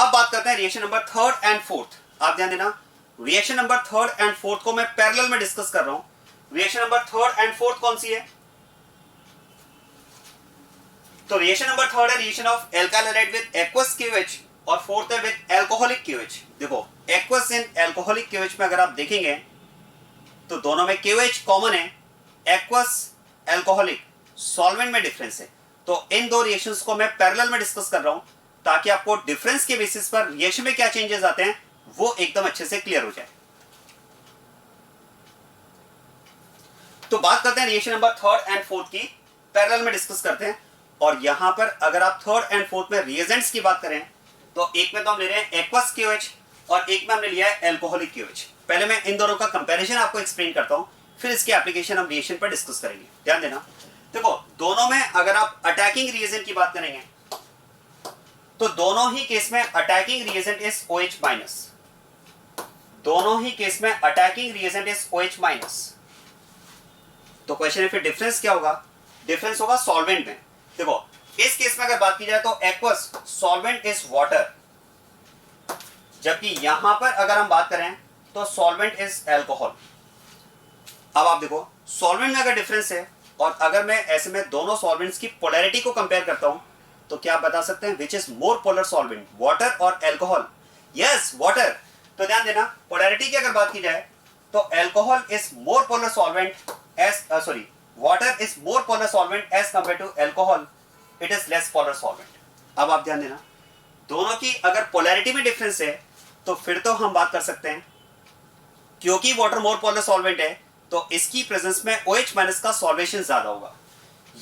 अब बात करते हैं reaction number third and fourth. आप ध्यान देना, reaction number third and fourth को मैं पैरेलल में डिस्कस कर रहा हूं। Reaction number third and fourth कौन सी है? तो रिएक्शन नंबर थर्ड है reaction of alkyl halide with aqueous KOH और फोर्थ है विद एल्कोहलिक KOH। देखो एक्वस एंड एल्कोहलिक KOH में अगर आप देखेंगे तो दोनों में KOH कॉमन है, एक्वस एल्कोहलिक सॉल्वेंट में डिफरेंस है। तो इन दो रिएक्शंस को मैं पैरेलल में डिस्कस कर रहा हूं ताकि आपको डिफरेंस के बेसिस पर रिएक्शन में क्या चेंजेस आते हैं वो एकदम अच्छे से क्लियर हो जाए। तो बात करते हैं reaction number third and fourth की, पैरेलल में डिस्कस करते हैं। और यहां पर अगर आप थर्ड एंड फोर्थ में रिएजेंट्स की बात करें तो एक में तो हम ले रहे हैं एक्वस KOH और एक में हमने लिया है एल्कोहलिक KOH। पहले मैं इन दोनों का कंपैरिजन आपको एक्सप्लेन करता हूं, फिर इसके एप्लीकेशन हम रिएक्शन पर डिस्कस करेंगे। ध्यान देना, देखो दोनों में अगर आप अटैकिंग रिएजेंट की बात करेंगे तो दोनों ही केस में अटैकिंग रिएजेंट इज OH-। दोनों ही केस में अटैकिंग रिएजेंट इज OH-। तो क्वेश्चन है फिर डिफरेंस क्या होगा? डिफरेंस होगा सॉल्वेंट में। देखो इस केस में अगर बात की जाए तो एक्वस सॉल्वेंट इज वाटर, जबकि यहां पर अगर हम बात करें तो सॉल्वेंट इज अल्कोहल। अब आप देखो सॉल्वेंट में अगर डिफरेंस है और अगर मैं ऐसे में दोनों सॉल्वेंट्स की पोलैरिटी को कंपेयर करता हूं तो क्या आप बता सकते हैं which is more polar solvent, water और अल्कोहल? Yes, water. तो ध्यान देना, पोलैरिटी की अगर बात की जाए तो alcohol is more polar solvent as water is more polar solvent as compare to alcohol, it is less polar solvent. अब आप ध्यान देना, दोनों की अगर पोलैरिटी में डिफरेंस है तो फिर तो हम बात कर सकते हैं क्योंकि वाटर मोर पोलर सॉल्वेंट है तो इसकी प्रेजेंस में OH- का सॉल्वेशन ज्यादा होगा।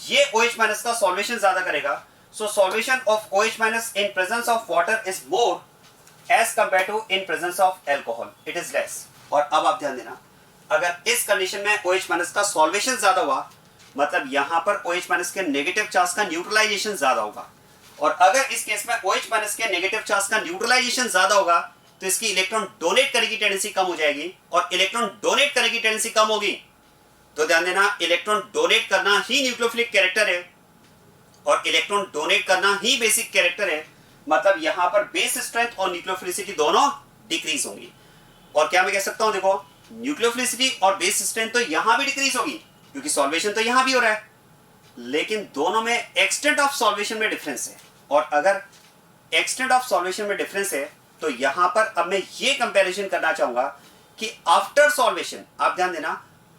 ये OH- का सॉल्वेशन ज्यादा करेगा, so solvation of OH- in presence of water is more as compare to in presence of alcohol, it is less. और अब आप ध्यान देना, अगर इस कंडीशन में OH- का सॉल्वेशन ज्यादा हुआ मतलब यहां पर OH- के नेगेटिव चार्ज का न्यूट्रलाइजेशन ज्यादा होगा। और अगर इस केस में OH- के नेगेटिव चार्ज का न्यूट्रलाइजेशन ज्यादा होगा तो इसकी इलेक्ट्रॉन डोनेट करने की टेंडेंसी कम हो जाएगी, और इलेक्ट्रॉन डोनेट करने की टेंडेंसी कम होगी तो ध्यान देना इलेक्ट्रॉन डोनेट करना ही न्यूक्लियोफिलिक कैरेक्टर है और इलेक्ट्रॉन डोनेट करना ही बेसिक कैरेक्टर है। मतलब यहां पर बेस स्ट्रेंथ और न्यूक्लियोफिलिसिटी दोनों डिक्रीज होंगी। और क्या मैं कह सकता हूं, देखो न्यूक्लियोफिलिसिटी और बेस स्ट्रेंथ तो यहां भी डिक्रीज होगी क्योंकि सॉल्वेशन तो यहां भी हो रहा है, लेकिन दोनों में एक्सटेंट ऑफ सॉल्वेशन में डिफरेंस है। और अगर एक्सटेंट ऑफ सॉल्वेशन में डिफरेंस है तो यहां पर अब मैं ये कंपैरिजन करना चाहूंगा कि आफ्टर सॉल्वेशन, आप ध्यान देना,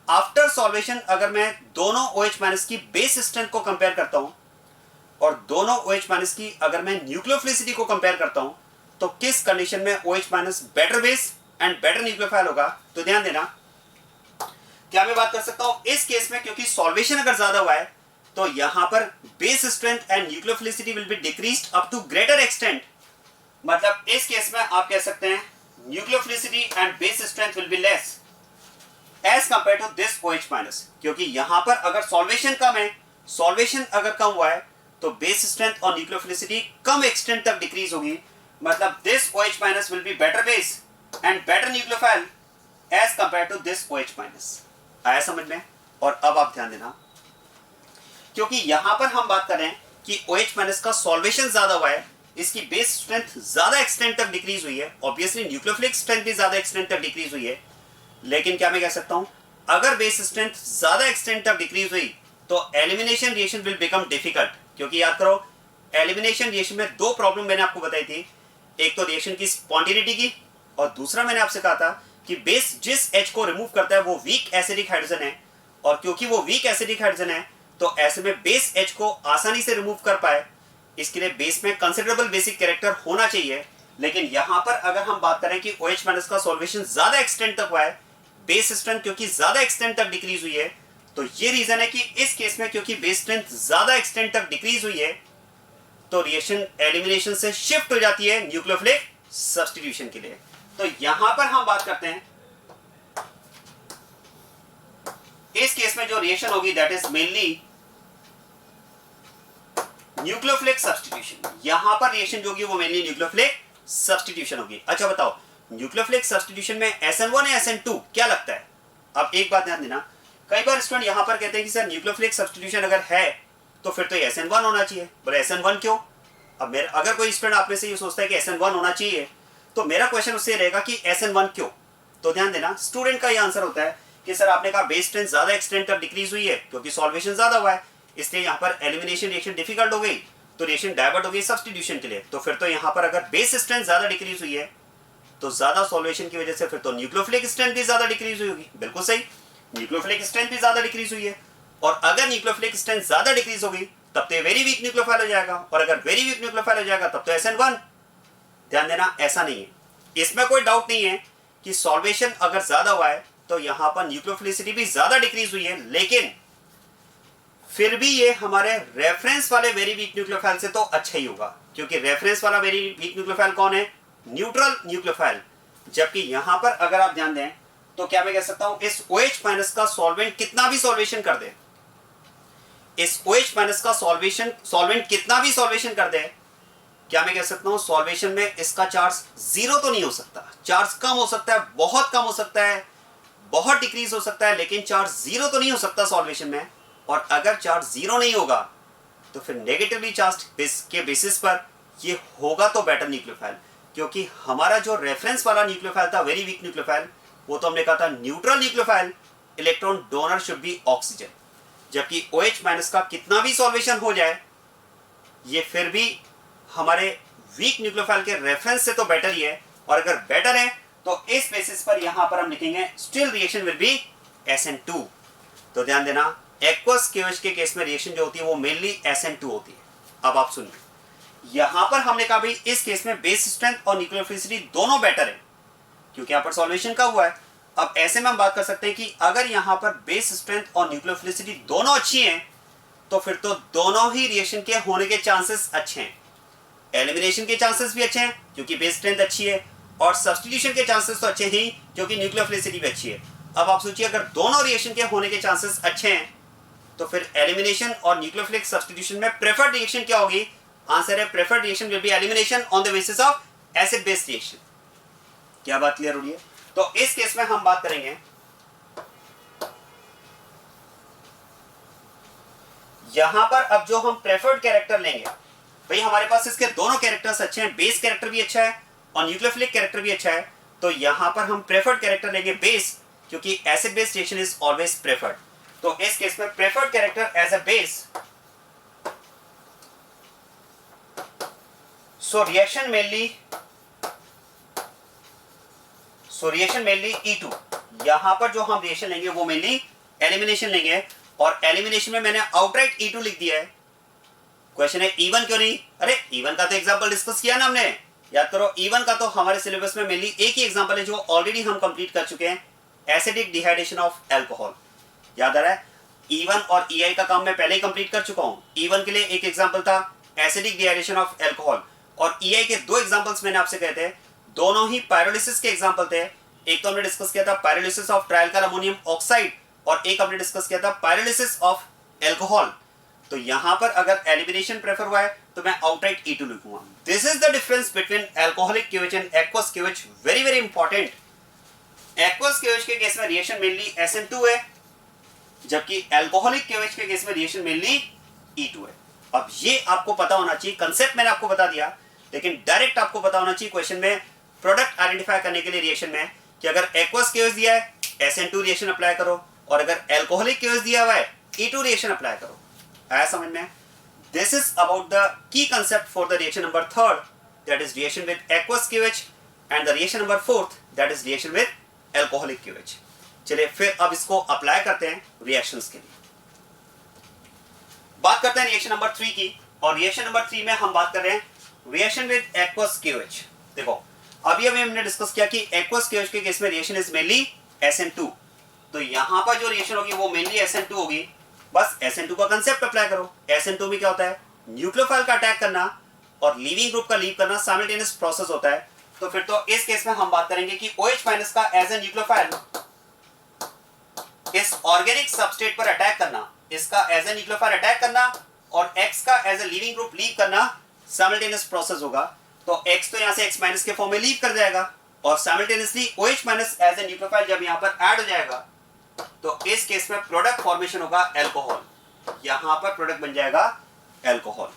आफ्टर सॉल्वेशन अगर मैं दोनों OH- की बेस स्ट्रेंथ को कंपेयर करता हूं और दोनों OH- की अगर मैं न्यूक्लियोफिलिसिटी को कंपेयर करता हूं तो किस कंडीशन में OH- better base and better nucleophile होगा? तो ध्यान देना, क्या मैं बात कर सकता हूं इस केस में क्योंकि सॉल्वेशन अगर ज्यादा हुआ है तो यहां पर base strength and nucleophilicity will be decreased up to greater extent. मतलब इस केस में आप कह सकते हैं nucleophilicity and base strength will be less as compare to this OH-, क्योंकि यहां पर अगर सॉल्वेशन कम है, सॉल्वेशन अगर कम हुआ है तो बेस स्ट्रेंथ और न्यूक्लियोफिलिसिटी कम एक्सटेंट तक डिक्रीज होगी। मतलब this OH- will be better base and better nucleophile as compare to this OH-। आया समझ में? और अब आप ध्यान देना, क्योंकि यहां पर हम बात कर रहे हैं कि OH- का सॉल्वेशन ज्यादा हुआ है, इसकी बेस स्ट्रेंथ ज्यादा एक्सटेंट तक डिक्रीज हुई है, ऑब्वियसली न्यूक्लियोफिलिक स्ट्रेंथ भी ज्यादा एक्सटेंट तक डिक्रीज हुई है। लेकिन क्या मैं कह सकता हूं अगर बेस स्ट्रेंथ ज्यादा एक्सटेंट तक डिक्रीज हुई तो elimination reaction will become difficult, क्योंकि याद करो एलिमिनेशन रिएक्शन में दो प्रॉब्लम मैंने आपको बताई थी, एक तो रिएक्शन की स्पॉन्टेनिटी की और दूसरा मैंने आपसे कहा था कि बेस जिस H को रिमूव करता है वो वीक एसिडिक हाइड्रोजन है, और क्योंकि वो वीक एसिडिक हाइड्रोजन है तो ऐसे में बेस H को आसानी से रिमूव कर पाए इसके लिए बेस में कंसिडरेबल बेसिक कैरेक्टर होना चाहिए। लेकिन यहां पर अगर हम बात करें कि OH- का सॉल्वेशन ज्यादा एक्सटेंट तक हुआ है, बेस स्ट्रेंथ क्योंकि ज्यादा एक्सटेंट तक डिक्रीज हुई है, तो ये रीजन है कि इस केस में क्योंकि बेस स्ट्रेंथ ज्यादा एक्सटेंट तक डिक्रीज हुई है तो रिएक्शन एलिमिनेशन से शिफ्ट हो जाती है न्यूक्लियोफिलिक सब्स्टिट्यूशन के लिए। तो यहां पर हम बात करते हैं इस केस में जो रिएक्शन होगी that is mainly nucleophilic substitution. यहां पर रिएक्शन जो होगी वो मेनली न्यूक्लियोफिलिक सब्स्टिट्यूशन होगी। अच्छा बताओ न्यूक्लियोफिलिक सब्स्टिट्यूशन में SN1 या SN2 क्या लगता है? अब एक बात ध्यान देना, कई बार स्टूडेंट यहां पर कहते हैं कि सर न्यूक्लियोफिलिक सब्स्टिट्यूशन अगर है तो फिर तो SN1 होना चाहिए। बोले SN1 क्यों? अब मेरा अगर कोई स्टूडेंट आप में से ये सोचता है कि SN1 होना चाहिए, तो मेरा क्वेश्चन उससे रहेगा कि SN1 क्यों? तो ध्यान देना, स्टूडेंट का ये आंसर होता है कि सर आपने कहा बेस स्ट्रेंथ ज्यादा एक्सटेंड तक डिक्रीज हुई है क्योंकि सॉल्वेशन ज्यादा हुआ है, इसलिए यहाँ पर एलिमिनेशन रिएक्शन डिफिकल्ट हो गई, तो रिएक्शन डाइवर्ट हो गई सब्स्टिट्यूशन के लिए। तो फिर तो यहाँ पर अगर बेस स्ट्रेंथ ज्यादा डिक्रीज हुई है तो ज्यादा सॉल्वेशन की वजह से फिर तो न्यूक्लियोफिलिक स्ट्रेंथ भी ज्यादा डिक्रीज हुई होगी। बिल्कुल सही, न्यूक्लियोफिलिक स्ट्रेंथ भी ज्यादा डिक्रीज हुई है, और अगर न्यूक्लियोफिलिक स्ट्रेंथ ज्यादा डिक्रीज होगी तब तो वेरी वीक न्यूक्लियोफाइल हो जाएगा, और अगर वेरी वीक न्यूक्लियोफाइल हो जाएगा तब तो SN1। ध्यान देना, ऐसा नहीं है, इसमें कोई डाउट नहीं है कि सॉल्वेशन अगर ज्यादा हुआ है तो यहां पर न्यूक्लियोफिलिसिटी भी ज्यादा डिक्रीज हुई है, लेकिन फिर भी ये हमारे रेफरेंस वाले वेरी वीक न्यूक्लियोफाइल से तो अच्छा ही होगा, क्योंकि रेफरेंस वाला वेरी वीक न्यूक्लियोफाइल कौन है? Neutral nucleophile. जबकि यहां पर अगर आप ध्यान दें तो क्या मैं कह सकता हूं, इस OH- का सॉल्वेंट कितना भी सॉल्वेशन कर दे, इस OH- का सॉल्वेंट कितना भी सॉल्वेशन कर दे, क्या मैं कह सकता हूं सॉल्वेशन में इसका चार्ज जीरो तो नहीं हो सकता, चार्ज कम हो सकता है, बहुत कम हो सकता है, बहुत डिक्रीज हो सकता है, लेकिन चार्ज जीरो तो नहीं हो सकता सॉल्वेशन में। और अगर चार्ज जीरो नहीं होगा तो फिर नेगेटिवली चार्ज के बेसिस पर ये होगा तो बेटर न्यूक्लियोफाइल, क्योंकि हमारा जो रेफरेंस वाला न्यूक्लियोफाइल था वेरी वीक न्यूक्लियोफाइल, वो तो हमने कहा था neutral nucleophile, electron donor should be oxygen. जबकि OH- का कितना भी सॉल्वेशन हो जाए ये फिर भी हमारे वीक न्यूक्लियोफाइल के रेफरेंस से तो बेटर ही है, और अगर बेटर है तो इस बेसिस पर यहां पर हम लिखेंगे still reaction will B SN2। तो ध्यान देना, एक्वस KOH के केस में रिएक्शन जो होती है वो मेनली SN2 होती है। अब आप सुनिए, यहां पर हमने कहा भाई इस केस में बेस स्ट्रेंथ और न्यूक्लियोफिलिसिटी दोनों बेटर है क्योंकि यहां पर सॉल्वेशन का हुआ है। अब ऐसे में हम बात कर सकते हैं कि अगर यहां पर बेस स्ट्रेंथ और न्यूक्लियोफिलिसिटी दोनों अच्छी हैं तो फिर तो दोनों ही रिएक्शन के होने के चांसेस अच्छे हैं। एलिमिनेशन के चांसेस भी अच्छे हैं क्योंकि बेस स्ट्रेंथ अच्छी है, और सब्स्टिट्यूशन के चांसेस तो अच्छे ही क्योंकि न्यूक्लियोफिलिसिटी भी अच्छी है। अब आप सोचिए, अगर दोनों रिएक्शन के होने के चांसेस अच्छे हैं तो फिर एलिमिनेशन और न्यूक्लियोफिलिक सब्स्टिट्यूशन में प्रेफर्ड रिएक्शन क्या होगी? आंसर है preferred reaction will be elimination on the basis of acid base reaction. क्या बात क्लियर हो रही है? तो इस केस में हम बात करेंगे, यहां पर अब जो हम प्रेफर्ड कैरेक्टर लेंगे, भाई हमारे पास इसके दोनों कैरेक्टर्स अच्छे हैं, बेस कैरेक्टर भी अच्छा है और न्यूक्लियोफिलिक कैरेक्टर भी अच्छा है, तो यहां पर हम प्रेफर्ड कैरेक्टर लेंगे बेस, क्योंकि acid base reaction is always preferred. तो इस केस में preferred character as a base, so reaction mainly E2। यहां पर जो हम रिएक्शन लेंगे वो मेनली एलिमिनेशन लेंगे, और एलिमिनेशन में मैंने आउटराइट E2 लिख दिया है। क्वेश्चन है E1 क्यों नहीं? अरे E1 का तो एग्जांपल डिस्कस किया ना हमने, याद करो। E1 का तो हमारे सिलेबस में मेनली एक ही एग्जांपल है जो ऑलरेडी हम कंप्लीट कर चुके हैं, एसिडिक डिहाइड्रेशन ऑफ अल्कोहल। याद आ रहा है? E1 और EI का काम मैं पहले ही कंप्लीट कर चुका हूं। E1 के लिए एक एग्जांपल था एसिडिक डिहाइड्रेशन ऑफ अल्कोहल, और EI के दो एग्जांपल्स मैंने आपसे कहे थे, दोनों ही पायरोलिसिस के एग्जांपल थे। एक तो हमने डिस्कस किया था पायरोलिसिस ऑफ ट्रायल्कल अमोनियम ऑक्साइड, और एक हमने डिस्कस किया था पायरोलिसिस ऑफ अल्कोहल। तो यहां पर अगर एलिमिनेशन प्रेफर हुआ है तो मैं आउटराइट E2 लिखूंगा। This is the difference between alcoholic KOH and aqueous KOH। Very very important. Aqueous KOH के केस में रिएक्शन मेनली SN2 है, जबकि अल्कोहलिक KOH के केस में रिएक्शन मेनली E2 है। अब ये आपको पता होना चाहिए, कंसेप्ट मैंने आपको बता दिया, लेकिन डायरेक्ट आपको पता होना चाहिए क्वेश्चन में प्रोडक्ट आइडेंटिफाई करने के लिए रिएक्शन में, कि अगर एक्वस KOH दिया है SN2 रिएक्शन अप्लाई करो, और अगर अल्कोहलिक KOH दिया हुआ है E2 रिएक्शन अप्लाई करो। आया समझ में? This is about the key concept for the reaction number 3rd, that is reaction with aqueous KOH, and the reaction number 4th, that is reaction with alcoholic KOH। चलिए फिर अब इसको apply करते हैं रिएक्शंस के लिए। बात करते हैं रिएक्शन नंबर 3 की, और रिएक्शन नंबर 3 में हम बात कर रहे हैं रिएक्शन विद एक्वस KOH। देखो अभी हमने डिस्कस किया कि एक्वस KOH के केस में रिएक्शन इज मेनली SN2, तो यहां पर जो रिएक्शन होगी वो मेनली SN2 होगी। बस SN2 का कंसेप्ट अप्लाई करो। SN2 में क्या होता है? न्यूक्लियोफाइल का अटैक करना और लीविंग ग्रुप का लीव करना साइमल्टेनियस प्रोसेस होता है। तो फिर तो इस केस में हम बात करेंगे कि OH- का एज ए न्यूक्लियोफाइल इस ऑर्गेनिक सबस्ट्रेट पर अटैक करना, इसका एज ए न्यूक्लियोफाइल अटैक करना और X का as a leaving group leave करना साइमल्टेनियस प्रोसेस होगा। तो X तो यहां से X- के फॉर्म में लीव कर जाएगा, और simultaneously OH- as a nucleophile जब यहां पर ऐड हो जाएगा तो इस केस में प्रोडक्ट फॉर्मेशन होगा अल्कोहल। यहां पर प्रोडक्ट बन जाएगा अल्कोहल।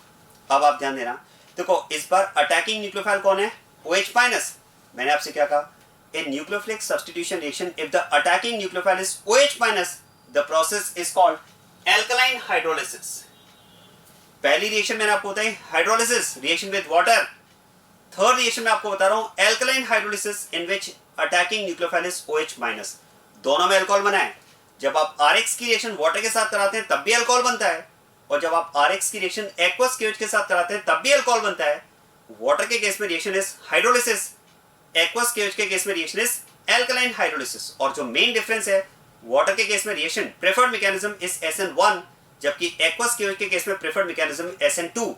अब आप ध्यान देना, देखो इस बार अटैकिंग न्यूक्लियोफाइल कौन है? OH minus. मैंने आपसे क्या कहा? In nucleophilic substitution reaction, if the attacking nucleophile is OH minus, the process is called alkaline hydrolysis. पहली रिएक्शन मैंने आपको बताई hydrolysis, reaction with water. Third reaction में आपको बता रहा हूं alkaline hydrolysis in which attacking nucleophile is OH minus. दोनों में अल्कोहल बना है। जब आप RX की रिएक्शन वाटर के साथ कराते हैं तब भी अल्कोहल बनता है, और जब आप RX की रिएक्शन एक्वस KOH के साथ कराते हैं तब भी अल्कोहल बनता है। वाटर के केस में reaction is hydrolysis, aqueous KOH के केस में रिएक्शन इज एल्कलाइन हाइड्रोलिसिस। और जो मेन डिफरेंस है, वाटर के केस में reaction preferred mechanism is SN1, जबकि एक्वस KOH के केस में प्रेफर्ड मैकेनिज्म SN2।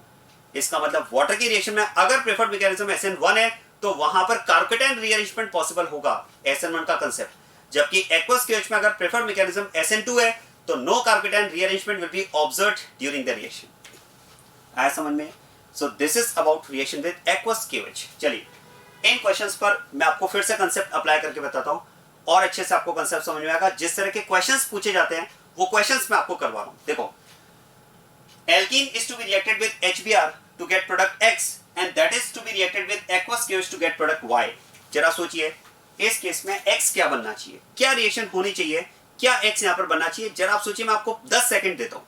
इसका मतलब वाटर की रिएक्शन में अगर प्रेफर्ड मैकेनिज्म SN1 है तो वहां पर कार्बोकेटाइन रीअरेंजमेंट पॉसिबल होगा, SN1 का कांसेप्ट। जबकि एक्वस KOH में अगर प्रेफर्ड मैकेनिज्म SN2 है तो no carbocation rearrangement will be observed during the reaction. आया समझ में? So this is about reaction with aqueous KOH। चलिए इन क्वेश्चंस पर मैं आपको फिर से कांसेप्ट अप्लाई करके बताता हूं और अच्छे से आपको कांसेप्ट समझ में आएगा। जिस तरह के क्वेश्चंस पूछे जाते हैं वो क्वेश्चंस मैं आपको करवा रहा हूं। देखो, alkene is to be reacted with HBr to get product X and that is to be reacted with aqueous KOH to get product Y। जरा सोचिए इस केस में X क्या बनना चाहिए, क्या रिएक्शन होनी चाहिए, क्या X यहां पर बनना चाहिए? जरा आप सोचिए, मैं आपको 10 सेकंड देता हूं।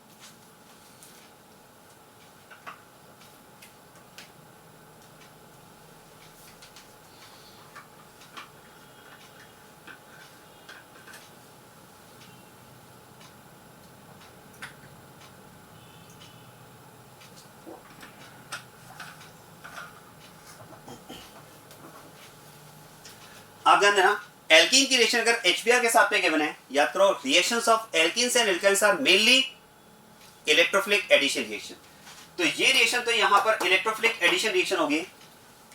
आप ध्यान देना, एल्कीन की रिएक्शन अगर HBr के साथ में गिवन है, याद करो reactions of alkenes and alkynes are mainly electrophilic addition reaction. तो ये रिएक्शन तो यहां पर इलेक्ट्रोफिलिक एडिशन रिएक्शन होगी,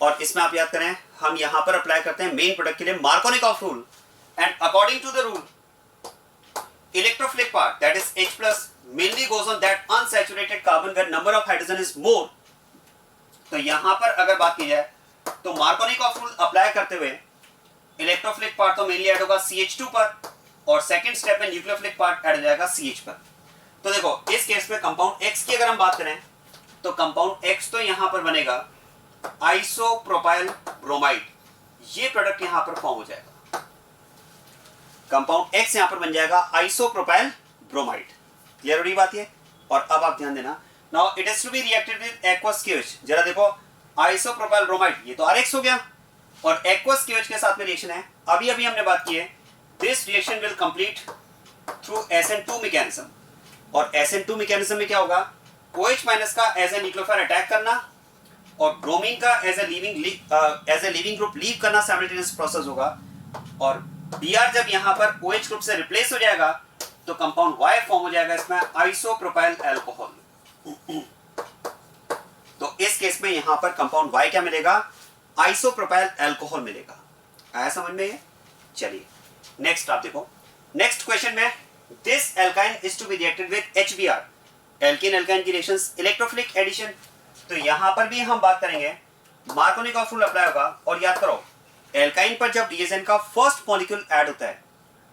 और इसमें आप याद करें हम यहां पर अप्लाई करते हैं मेन प्रोडक्ट के लिए Markovnikov rule, and according to the rule electrophilic part that is H+ mainly goes on that unsaturated carbon where number of hydrogen is more. तो यहां पर अगर बात की जाए तो मार्कोनिकॉफ रूल अप्लाई करते हुए इलेक्ट्रोफिलिक पार्ट तो मेनली ऐड होगा CH2 पर, और सेकंड स्टेप में न्यूक्लियोफिलिक पार्ट ऐड हो जाएगा CH पर। तो देखो इस केस में कंपाउंड X की अगर हम बात करें तो कंपाउंड X तो यहां पर बनेगा आइसोप्रोपाइल ब्रोमाइड, ये प्रोडक्ट यहां पर फॉर्म हो जाएगा। कंपाउंड X यहां पर बन जाएगा आइसोप्रोपाइल ब्रोमाइड। क्लियर हो रही बात ये? और अब आप ध्यान देना, now it is to be reacted with aqueous KOH। जरा देखो आइसोप्रोपाइल ब्रोमाइड ये तो RX हो गया, और एक्वस KOH के साथ में रिएक्शन है। अभी अभी हमने बात की है this reaction will complete through SN2 mechanism, और SN2 मैकेनिज्म में क्या होगा, OH माइनस का एज ए न्यूक्लियोफाइल अटैक करना और ब्रोमीन का as a leaving group leave करना साइमल्टेनियस प्रोसेस होगा, और Br जब यहां पर OH ग्रुप से रिप्लेस हो जाएगा तो कंपाउंड Y फॉर्म हो जाएगा, इसमें आइसोप्रोपाइल अल्कोहल। तो इस केस में यहां पर कंपाउंड Y क्या मिलेगा, आइसोप्रोपाइल अल्कोहल मिलेगा। आया समझ में ये? चलिए नेक्स्ट आप देखो, नेक्स्ट क्वेश्चन में this alkyne is to be reacted with HBr, alkene alkyne की रिएक्शंस इलेक्ट्रोफिलिक एडिशन। तो यहां पर भी हम बात करेंगे मार्कोनिकॉफ रूल अप्लाई होगा, और याद करो एल्काइन पर जब रिएजेंट का फर्स्ट मॉलिक्यूल ऐड होता है,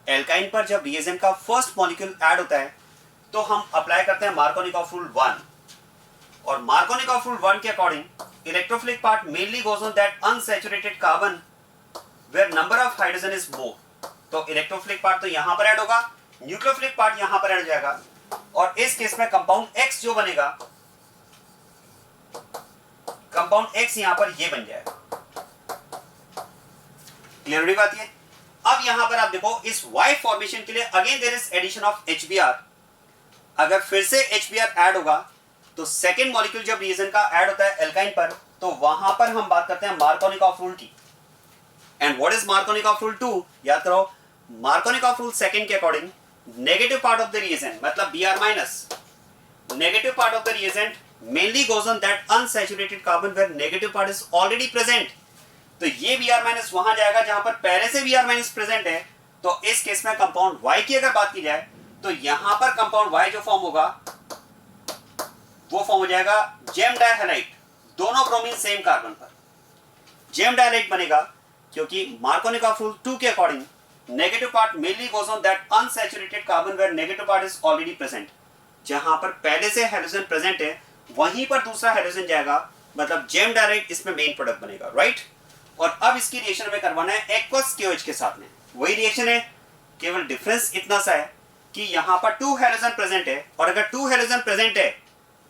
एल्काइन पर जब रिएजेंट का फर्स्ट मॉलिक्यूल ऐड होता है तो हम अप्लाई करते हैं मार्कोनिकॉफ रूल 1, और मार्कोनिकॉफ रूल 1 के according electrophilic part mainly goes on that unsaturated carbon where number of hydrogen is more. तो इलेक्ट्रोफिलिक पार्ट तो यहां पर ऐड होगा, न्यूक्लियोफिलिक पार्ट यहां पर ऐड हो जाएगा, और इस केस में कंपाउंड X जो बनेगा, कंपाउंड X यहां पर ये बन जाएगा। क्लियर हुई बात ये? अब यहां पर आप देखो इस Y फॉर्मेशन के लिए again there is addition of HBr। अगर फिर से HBr ऐड होगा तो सेकेंड मॉलिक्यूल जब रिएजेंट का ऐड होता है एल्काइन पर तो वहां पर हम बात करते हैं मार्कोनिकॉफ रूल की। And what is Markovnikov rule 2? याद करो मार्कोनिकॉफ रूल सेकंड के according negative part of the reagent मतलब Br minus, negative part of the reagent mainly goes on that unsaturated carbon where negative part is already present. तो ये Br minus वहां जाएगा जहां पर पहले से Br माइनस प्रेजेंट है। तो इस केस में कंपाउंड Y की अगर बात की जाए तो यहां पर कंपाउंड Y जो फॉर्म होगा वो फॉर्म हो जाएगा जेम डाइहैलाइड, दोनों ब्रोमीन सेम कार्बन पर जेम डाइहैलाइड बनेगा, क्योंकि मार्कोनिकॉफ रूल 2 के according negative part mainly goes on that unsaturated carbon where negative part is already present. जहां पर पहले से हाइड्रोजन प्रेजेंट है वहीं पर दूसरा हाइड्रोजन जाएगा मतलब जेम डायरेक्ट इसमें मेन प्रोडक्ट बनेगा, राइट। और अब इसकी रिएक्शन हमें करवाना है एक्वस KOH के साथ में, वही रिएक्शन है, केवल डिफरेंस इतना सा है कि यहां पर 2 हैलोजन प्रेजेंट है, और अगर 2 हैलोजन प्रेजेंट है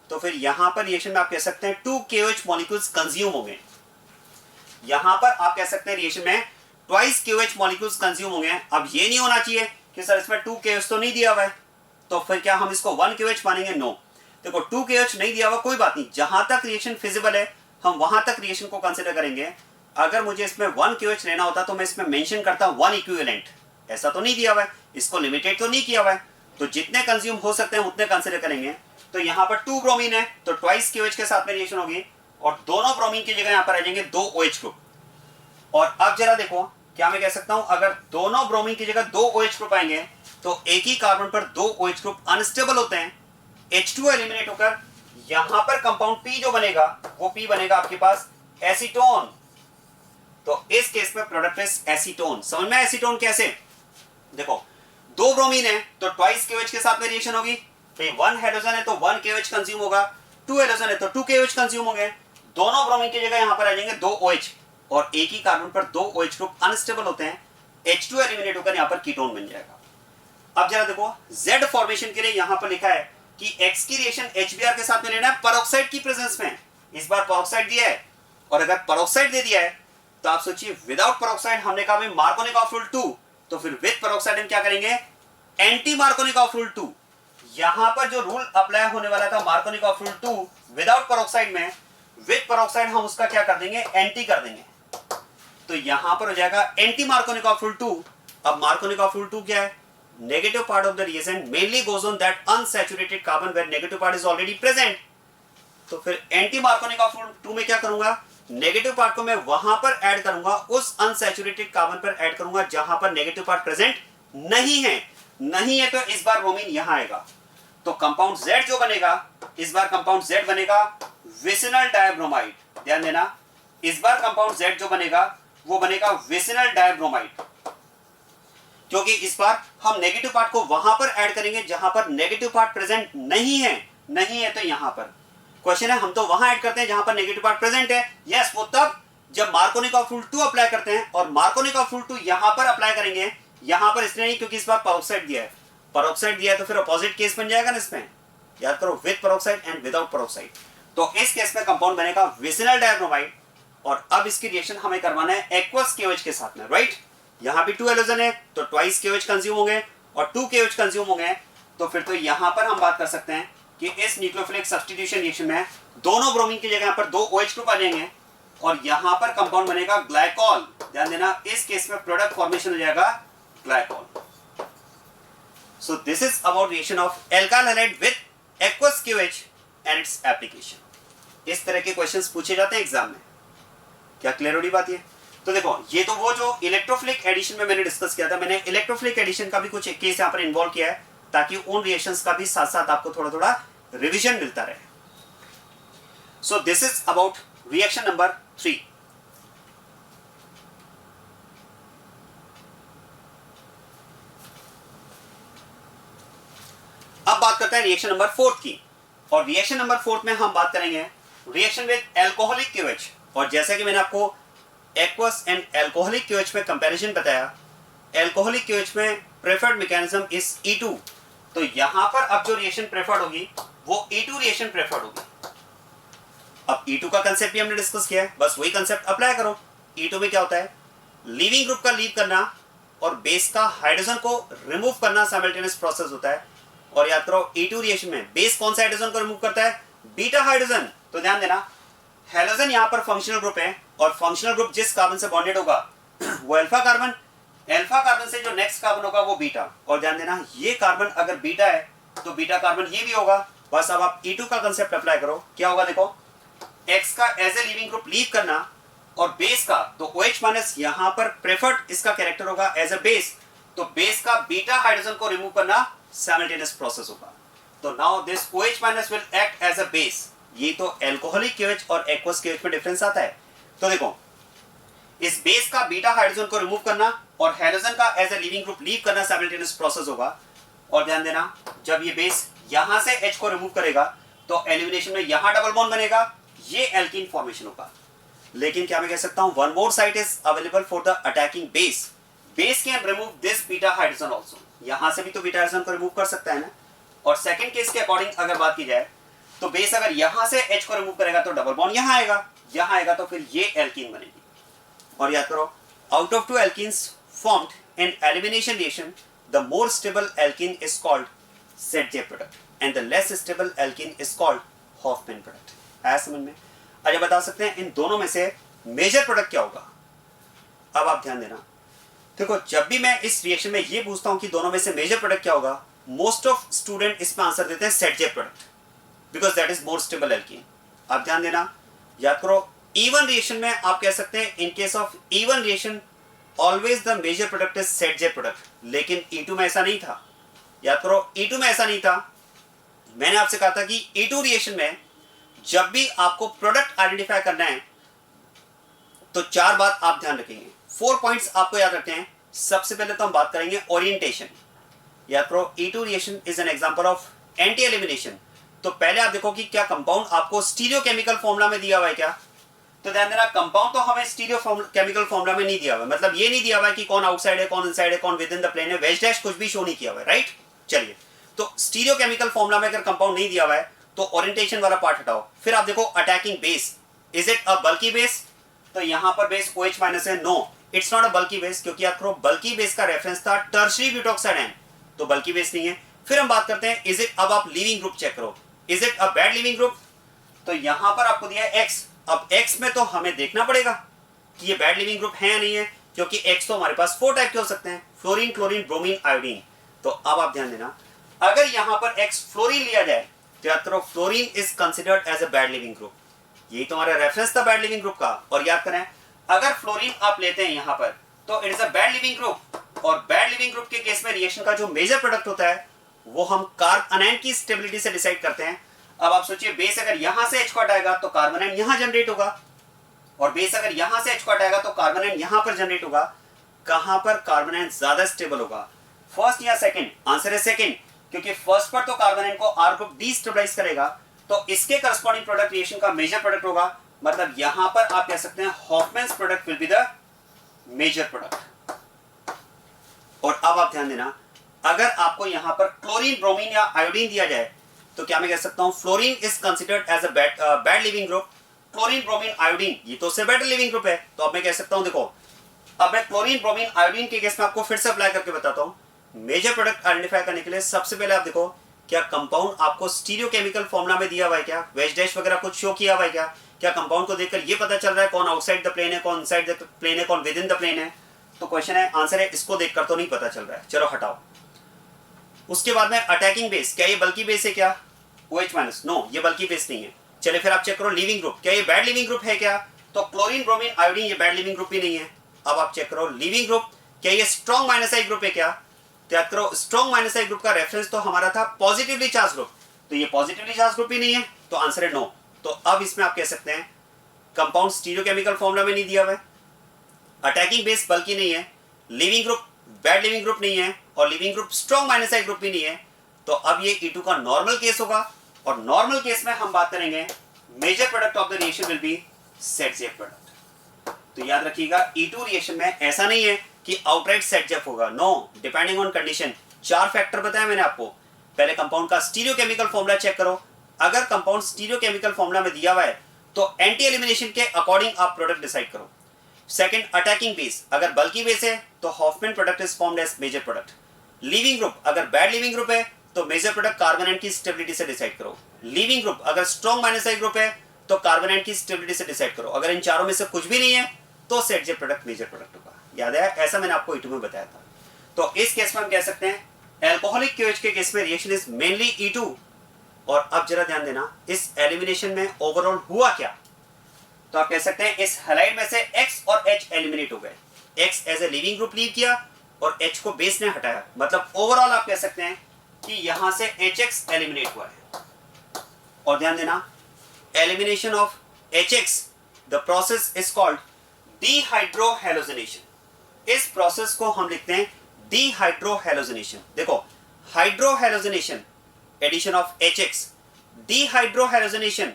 तो फिर यहां पर रिएक्शन में आप कह सकते हैं 2 KOH मॉलिक्यूल्स कंज्यूम होंगे। यहां पर आप कह सकते हैं रिएक्शन में ट्वाइस KOH मॉलिक्यूल्स कंज्यूम होंगे। अब ये नहीं होना चाहिए कि सर इसमें 2 KOH तो नहीं दिया हुआ है, तो फिर क्या हम इसको 1 KOH मानेंगे? नो, देखो 2 KOH नहीं दिया हुआ कोई बात नहीं, जहां तक रिएक्शन फिजिबल है हम वहां तक रिएक्शन को कंसीडर करेंगे। अगर मुझे इसमें 1 KOH लेना होता तो मैं इसमें मेंशन करता 1 इक्विवेलेंट, ऐसा तो नहीं दिया हुआ है, इसको लिमिटेड तो नहीं किया हुआ है, तो जितने कंज्यूम हो सकते हैं उतने कंसीडर करेंगे। तो यहाँ पर 2 ब्रोमीन है तो ट्वाइस KOH के साथ में रिएक्शन होगी, और दोनों ब्रोमीन की जगह यहाँ पर आ जाएंगे 2 OH ग्रुप। और अब जरा देखो क्या मैं कह सकता हूं, अगर दोनों ब्रोमीन की जगह 2 OH ग्रुप आएंगे तो एक ही कार्बन पर 2 OH ग्रुप अनस्टेबल होते हैं, H2 एलिमिनेट होकर यहां पर कंपाउंड P जो बनेगा वो P बनेगा आपके पास एसीटोन। तो इस केस में प्रोडक्ट इज एसीटोन। समझ में एसीटोन कैसे? देखो 2 ब्रोमीन है तो ट्वाइस KOH के साथ में रिएक्शन होगी, फिर 1 हाइड्रोजन है तो 1 KOH कंज्यूम होगा, 2 हाइड्रोजन है तो 2 KOH कंज्यूम होंगे, दोनों ब्रोमीन की जगह यहां पर आ जाएंगे 2 OH, और एक ही कार्बन पर 2 OH ग्रुप अनस्टेबल होते हैं, H2 एलिमिनेट होकर यहां पर कीटोन बन जाएगा। अब जरा देखो Z फॉर्मेशन के लिए यहां पर लिखा है कि X की रिएक्शन HBr के साथ में लेना है पेरोक्साइड की प्रेजेंस में। इस बार पेरोक्साइड दिया है, और अगर पेरोक्साइड दे दिया है तो आप सोचिए विदाउट पेरोक्साइड हमने कहा भाई मार्कोनिक ऑफ रूल 2, तो फिर विद पेरोक्साइड हम क्या करेंगे? Anti Markovnikov of rule 2। यहां पर जो रूल अप्लाई होने वाला था मार्कोनिक ऑफ रूल 2 विदाउट पेरोक्साइड में, विद पेरोक्साइड हम उसका क्या कर देंगे? एंटी कर देंगे। तो यहां पर हो जाएगा एंटी मार्कोनिक ऑफ रूल 2। अब मार्कोनिक ऑफ रूल 2 क्या है? Negative part of the reagent mainly goes on that unsaturated carbon where negative part is already present. तो फिर एंटी मार्कोनिक ऑफ रूल 2 में क्या करूंगा? नेगेटिव पार्ट को मैं वहां पर ऐड करूंगा, उस अनसैचुरेटेड कार्बन पर ऐड करूंगा जहां पर नेगेटिव पार्ट प्रेजेंट नहीं है। नहीं है तो इस बार ब्रोमीन यहां आएगा, तो कंपाउंड Z जो बनेगा इस बार कंपाउंड Z बनेगा विसिनल डायब्रोमाइड। ध्यान देना, इस बार कंपाउंड Z जो बनेगा वो बनेगा विसिनल डायब्रोमाइड, क्योंकि इस बार हम नेगेटिव पार्ट को वहां पर ऐड करेंगे जहां पर नेगेटिव पार्ट प्रेजेंट नहीं है। नहीं है तो यहां पर क्वेश्चन है, हम तो वहां ऐड करते हैं जहां पर नेगेटिव पार्ट प्रेजेंट है। यस, वो तब जब मार्कोनिक ऑफ रूल 2 अप्लाई करते हैं, और मार्कोनिक ऑफ रूल 2 यहां पर अप्लाई करेंगे। यहां पर इसलिए नहीं क्योंकि इस बार पेरोक्साइड दिया है, पेरोक्साइड दिया है तो फिर अपोजिट केस बन जाएगा ना इसमें। याद करो with peroxide and without peroxide. तो इस केस में कंपाउंड बनेगा विसिनल डायब्रोमाइड, और अब इसकी रिएक्शन हमें करवाना है एक्वस KOH के साथ में, राइट। यहां भी 2 हाइड्रोजन है तो ट्वाइस KOH कंज्यूम होंगे, और 2 KOH कंज्यूम होंगे, तो फिर तो यहां पर हम बात कर सकते हैं कि इस न्यूक्लियोफिलिक सब्स्टिट्यूशन रिएक्शन में दोनों ब्रोमीन की जगह यहां पर 2 OH ग्रुप आ जाएंगे, और यहां पर कंपाउंड बनेगा ग्लाइकॉल। ध्यान देना, इस केस में प्रोडक्ट फॉर्मेशन हो जाएगा glycol. So this is about reaction of alkyl halide with aqueous KOH and its application. इस तरह के क्वेश्चंस पूछे जाते हैं एग्जाम में। क्या क्लियर हो रही बात ये? तो देखो ये तो वो जो इलेक्ट्रोफिलिक एडिशन में मैंने डिस्कस किया था, मैंने इलेक्ट्रोफिलिक एडिशन का भी कुछ केस यहां पर इन्वॉल्व किया है ताकि उन रिएक्शंस का भी साथ साथ आपको थोड़ा थोड़ा रिवीजन मिलता रहे। सो this is about reaction number 3। अब बात करते हैं रिएक्शन नंबर 4 की, और रिएक्शन नंबर 4 में हम बात करेंगे रिएक्शन विद एल्कोहलिक KOH। और जैसा कि मैंने आपको एक्वस एंड एल्कोहलिक KOH में कंपैरिजन बताया, एल्कोहलिक KOH में प्रेफर्ड मैकेनिज्म इज E2। तो यहां पर अब जो रिएक्शन प्रेफर्ड होगी वो E2 रिएक्शन प्रेफर्ड होगी। अब E2 का कंसेप्ट भी हमने डिस्कस किया है, बस वही कंसेप्ट अप्लाई करो। E2 में क्या होता है? लीविंग ग्रुप का लीव करना और बेस का हाइड्रोजन को रिमूव करना साइमल्टेनियस प्रोसेस होता है। और याद करो E2 रिएक्शन में बेस कौन सा हाइड्रोजन को रिमूव करता है? Beta hydrogen. तो ध्यान देना, हैलोजन यहां पर फंक्शनल ग्रुप है, और फंक्शनल ग्रुप जिस कार्बन से बॉन्डेड होगा वो अल्फा कार्बन, अल्फा कार्बन से जो नेक्स्ट कार्बन होगा वो बीटा। और ध्यान देना, ये कार्बन अगर बीटा है तो बीटा कार्बन ये भी होगा। बस अब आप E2 का कंसेप्ट अप्लाई करो, क्या होगा देखो, X का as a leaving group leave करना, और बेस का तो OH माइनस यहां पर प्रेफर्ड इसका कैरेक्टर होगा एज ए बेस, तो बेस का बीटा हाइड्रोजन को रिमूव करना साइमल्टेनियस प्रोसेस होगा। तो now this OH minus will act as a base. ये तो एल्कोहलिक KOH और एक्वस KOH में डिफरेंस आता है। तो देखो, इस बेस का बीटा हाइड्रोजन को रिमूव करना और हाइड्रोजन का as a leaving group leave करना साइमल्टेनियस प्रोसेस होगा। और ध्यान देना, जब ये बेस यहां से H को रिमूव करेगा तो एलिमिनेशन में यहां डबल बॉन्ड बनेगा, ये एल्कीन फॉर्मेशन होगा। लेकिन क्या मैं कह सकता हूं one more site is available for the attacking base, base can remove this beta hydrogen also, यहां से भी तो बीटा हाइड्रोजन को रिमूव कर सकता है ना। और सेकंड केस के अकॉर्डिंग अगर बात की जाए तो बेस अगर यहां से H को रिमूव करेगा तो डबल बॉन्ड यहां आएगा तो फिर ये एल्कीन बनेगी। और याद करो, out of 2 alkenes formed in elimination reaction the more stable alkene is called ZJ product and the less stable alkene is called Hofmann product. है समझ में? अच्छा बता सकते हैं इन दोनों में से मेजर प्रोडक्ट क्या होगा? अब आप ध्यान देना, देखो जब भी मैं इस रिएक्शन में ये पूछता हूं कि दोनों में से मेजर प्रोडक्ट क्या होगा, मोस्ट ऑफ स्टूडेंट इसमें आंसर देते हैं ZJ product because that is more stable alkene. आप ध्यान देना, याद करो इवन रिएक्शन में आप कह सकते हैं in case of even reaction always the major product is ZJ product, लेकिन E2 में ऐसा नहीं था। याद करो E2 में ऐसा नहीं था। मैंने आपसे कहा था कि E2 रिएक्शन में जब भी आपको प्रोडक्ट आइडेंटिफाई करना है तो 4 बात आप ध्यान रखेंगे, 4 पॉइंट्स आपको याद रखते हैं। सबसे पहले तो हम बात करेंगे ओरिएंटेशन। याद करो E2 reaction is an example of anti elimination. तो पहले आप देखो कि क्या कंपाउंड आपको स्टीरियोकेमिकल फॉर्मूला में दिया हुआ है क्या? तो ध्यान देना, कंपाउंड तो हमें स्टीरियोकेमिकल फॉर्मूला में नहीं दिया हुआ है, मतलब ये नहीं दिया हुआ है कि कौन आउटसाइड है, कौन इनसाइड है, कौन विद इन द प्लेन है, वेज डैश कुछ भी शो नहीं किया हुआ है, राइट। चलिए, तो स्टीरियोकेमिकल फॉर्मूला में अगर कंपाउंड नहीं दिया हुआ है तो ओरिएंटेशन वाला पार्ट हटाओ। फिर आप देखो attacking base, is it a bulky base? तो यहां पर बेस OH माइनस है, no it's not a bulky base, क्योंकि याद करो बल्की बेस का रेफरेंस था टर्शरी ब्यूटॉक्साइड एन, तो बल्की बेस नहीं है। फिर हम बात करते हैं इज इट, अब आप लीविंग ग्रुप चेक करो, is it a bad leaving group? तो यहां पर आपको दिया है X, अब X में तो हमें देखना पड़ेगा कि ये बैड लीविंग ग्रुप है या नहीं है, क्योंकि X तो हमारे पास 4 टाइप के हो सकते हैं, फ्लोरीन, क्लोरीन, ब्रोमीन, आयोडीन। तो अब आप ध्यान देना, अगर यहां पर X फ्लोरीन लिया जाए तो याद करो fluorine is considered as a bad leaving group, यही तो हमारा रेफरेंस था बैड लिविंग ग्रुप का। और याद करें अगर फ्लोरीन आप लेते हैं यहां पर तो it is a bad leaving group, और बैड लिविंग ग्रुप के केस में रिएक्शन का जो मेजर प्रोडक्ट होता है वो हम कार्ब अनायन की स्टेबिलिटी से डिसाइड करते हैं। अब आप सोचिए बेस अगर यहां से H को हटाएगा तो कार्बन आयन यहां जनरेट होगा, और बेस अगर यहां से H को हटाएगा तो कार्बन आयन यहां पर जनरेट होगा। कहां पर कार्बन आयन ज्यादा स्टेबल होगा, फर्स्ट या सेकंड? आंसर है सेकंड, क्योंकि फर्स्ट पर तो कार्बन आयन को R ग्रुप डिस्टेबलाइज करेगा, तो इसके करस्पॉन्डिंग प्रोडक्ट रिएक्शन का मेजर प्रोडक्ट होगा, मतलब यहां पर आप कह सकते हैं Hofmann's product will be the major product. और अब आप ध्यान देना, अगर आपको यहां पर क्लोरीन, ब्रोमीन या आयोडीन दिया जाए तो क्या मैं कह सकता हूं fluorine is considered as a bad leaving group, chlorine, bromine, iodine ये तो उससे बेटर लिविंग ग्रुप है। तो अब मैं कह सकता हूं, देखो अब मैं क्लोरीन, ब्रोमीन, आयोडीन के केस में आपको फिर से अप्लाई करके बताता हूं। मेजर प्रोडक्ट आइडेंटिफाई करने के लिए सबसे पहले आप देखो क्या कंपाउंड आपको स्टीरियोकेमिकल फॉर्मूला में दिया हुआ है क्या, वेज डैश वगैरह कुछ शो किया हुआ है क्या? क्या कंपाउंड को देखकर ये पता चल रहा है कौन आउटसाइड द प्लेन है, कौन इनसाइड द प्लेन है, कौन विद इन द प्लेन है? तो क्वेश्चन है, आंसर है इसको देखकर तो नहीं पता चल रहा है, चलो हटाओ। उसके बाद में अटैकिंग बेस, क्या ये बल्की बेस है क्या? OH माइनस, नो ये बल्की बेस नहीं है। चलिए फिर आप चेक करो लिविंग ग्रुप, क्या ये बैड लिविंग ग्रुप है क्या? तो क्लोरीन, ब्रोमीन, आयोडीन ये बैड लिविंग ग्रुप भी नहीं है। अब आप चेक करो लिविंग ग्रुप, क्या ये स्ट्रॉन्ग माइनस आई ग्रुप है क्या? याद करो स्ट्रॉन्ग माइनस आई ग्रुप का रेफरेंस तो हमारा था पॉजिटिवली चार्ज ग्रुप, तो ये पॉजिटिवली चार्ज ग्रुप भी नहीं है, तो आंसर है नो। तो अब इसमें आप कह सकते हैं कंपाउंड स्टीरियोकेमिकल फॉर्मूला में नहीं दिया हुआ है, अटैकिंग बेस बल्कि नहीं है, leaving group bad leaving group नहीं है, और leaving group strong minus I group भी नहीं है। तो अब ये E2 का नॉर्मल केस होगा, और नॉर्मल केस में हम बात करेंगे major product of the reaction will be ZJ product. तो याद रखिएगा E2 रिएक्शन में ऐसा नहीं है कि आउटराइट ZJ होगा, no, depending on condition. 4 factor बताया मैंने आपको। पहले कंपाउंड का स्टीरियोकेमिकल फॉर्मूला चेक करो, अगर कंपाउंड स्टीरियोकेमिकल फॉर्मूला में दिया हुआ है तो एंटी एलिमिनेशन के अकॉर्डिंग आप प्रोडक्ट डिसाइड करो। सेकंड अटैकिंग बेस, अगर बल्की बेस है तो Hofmann product is formed as major product. Leaving group, अगर बैड लिविंग ग्रुप है तो मेजर प्रोडक्ट कार्बन आयन की स्टेबिलिटी से डिसाइड करो। लिविंग ग्रुप अगर स्ट्रॉन्ग माइनस आई ग्रुप है तो कार्बन आयन की स्टेबिलिटी से डिसाइड करो। अगर इन चारों में से कुछ भी नहीं है तो ZJ प्रोडक्ट मेजर प्रोडक्ट होगा। याद है, ऐसा मैंने आपको E2 में बताया था। तो इस केस में हम कह सकते हैं एल्कोहलिक KOH के केस में रिएक्शन इज मेनली E2। और अब जरा ध्यान देना, इस एलिमिनेशन में ओवरऑल हुआ क्या? तो आप कह सकते हैं इस हैलाइड में से X और H एलिमिनेट हो गए। X as a leaving group leave किया और H को बेस ने हटाया, मतलब ओवरऑल आप कह सकते हैं कि यहां से HX एलिमिनेट हुआ है। और ध्यान देना, elimination of HX the process is called dehydrohalogenation. इस प्रोसेस को हम लिखते हैं डीहाइड्रोहेलोजिनेशन। देखो hydrohalogenation addition of HX, dehydrohalogenation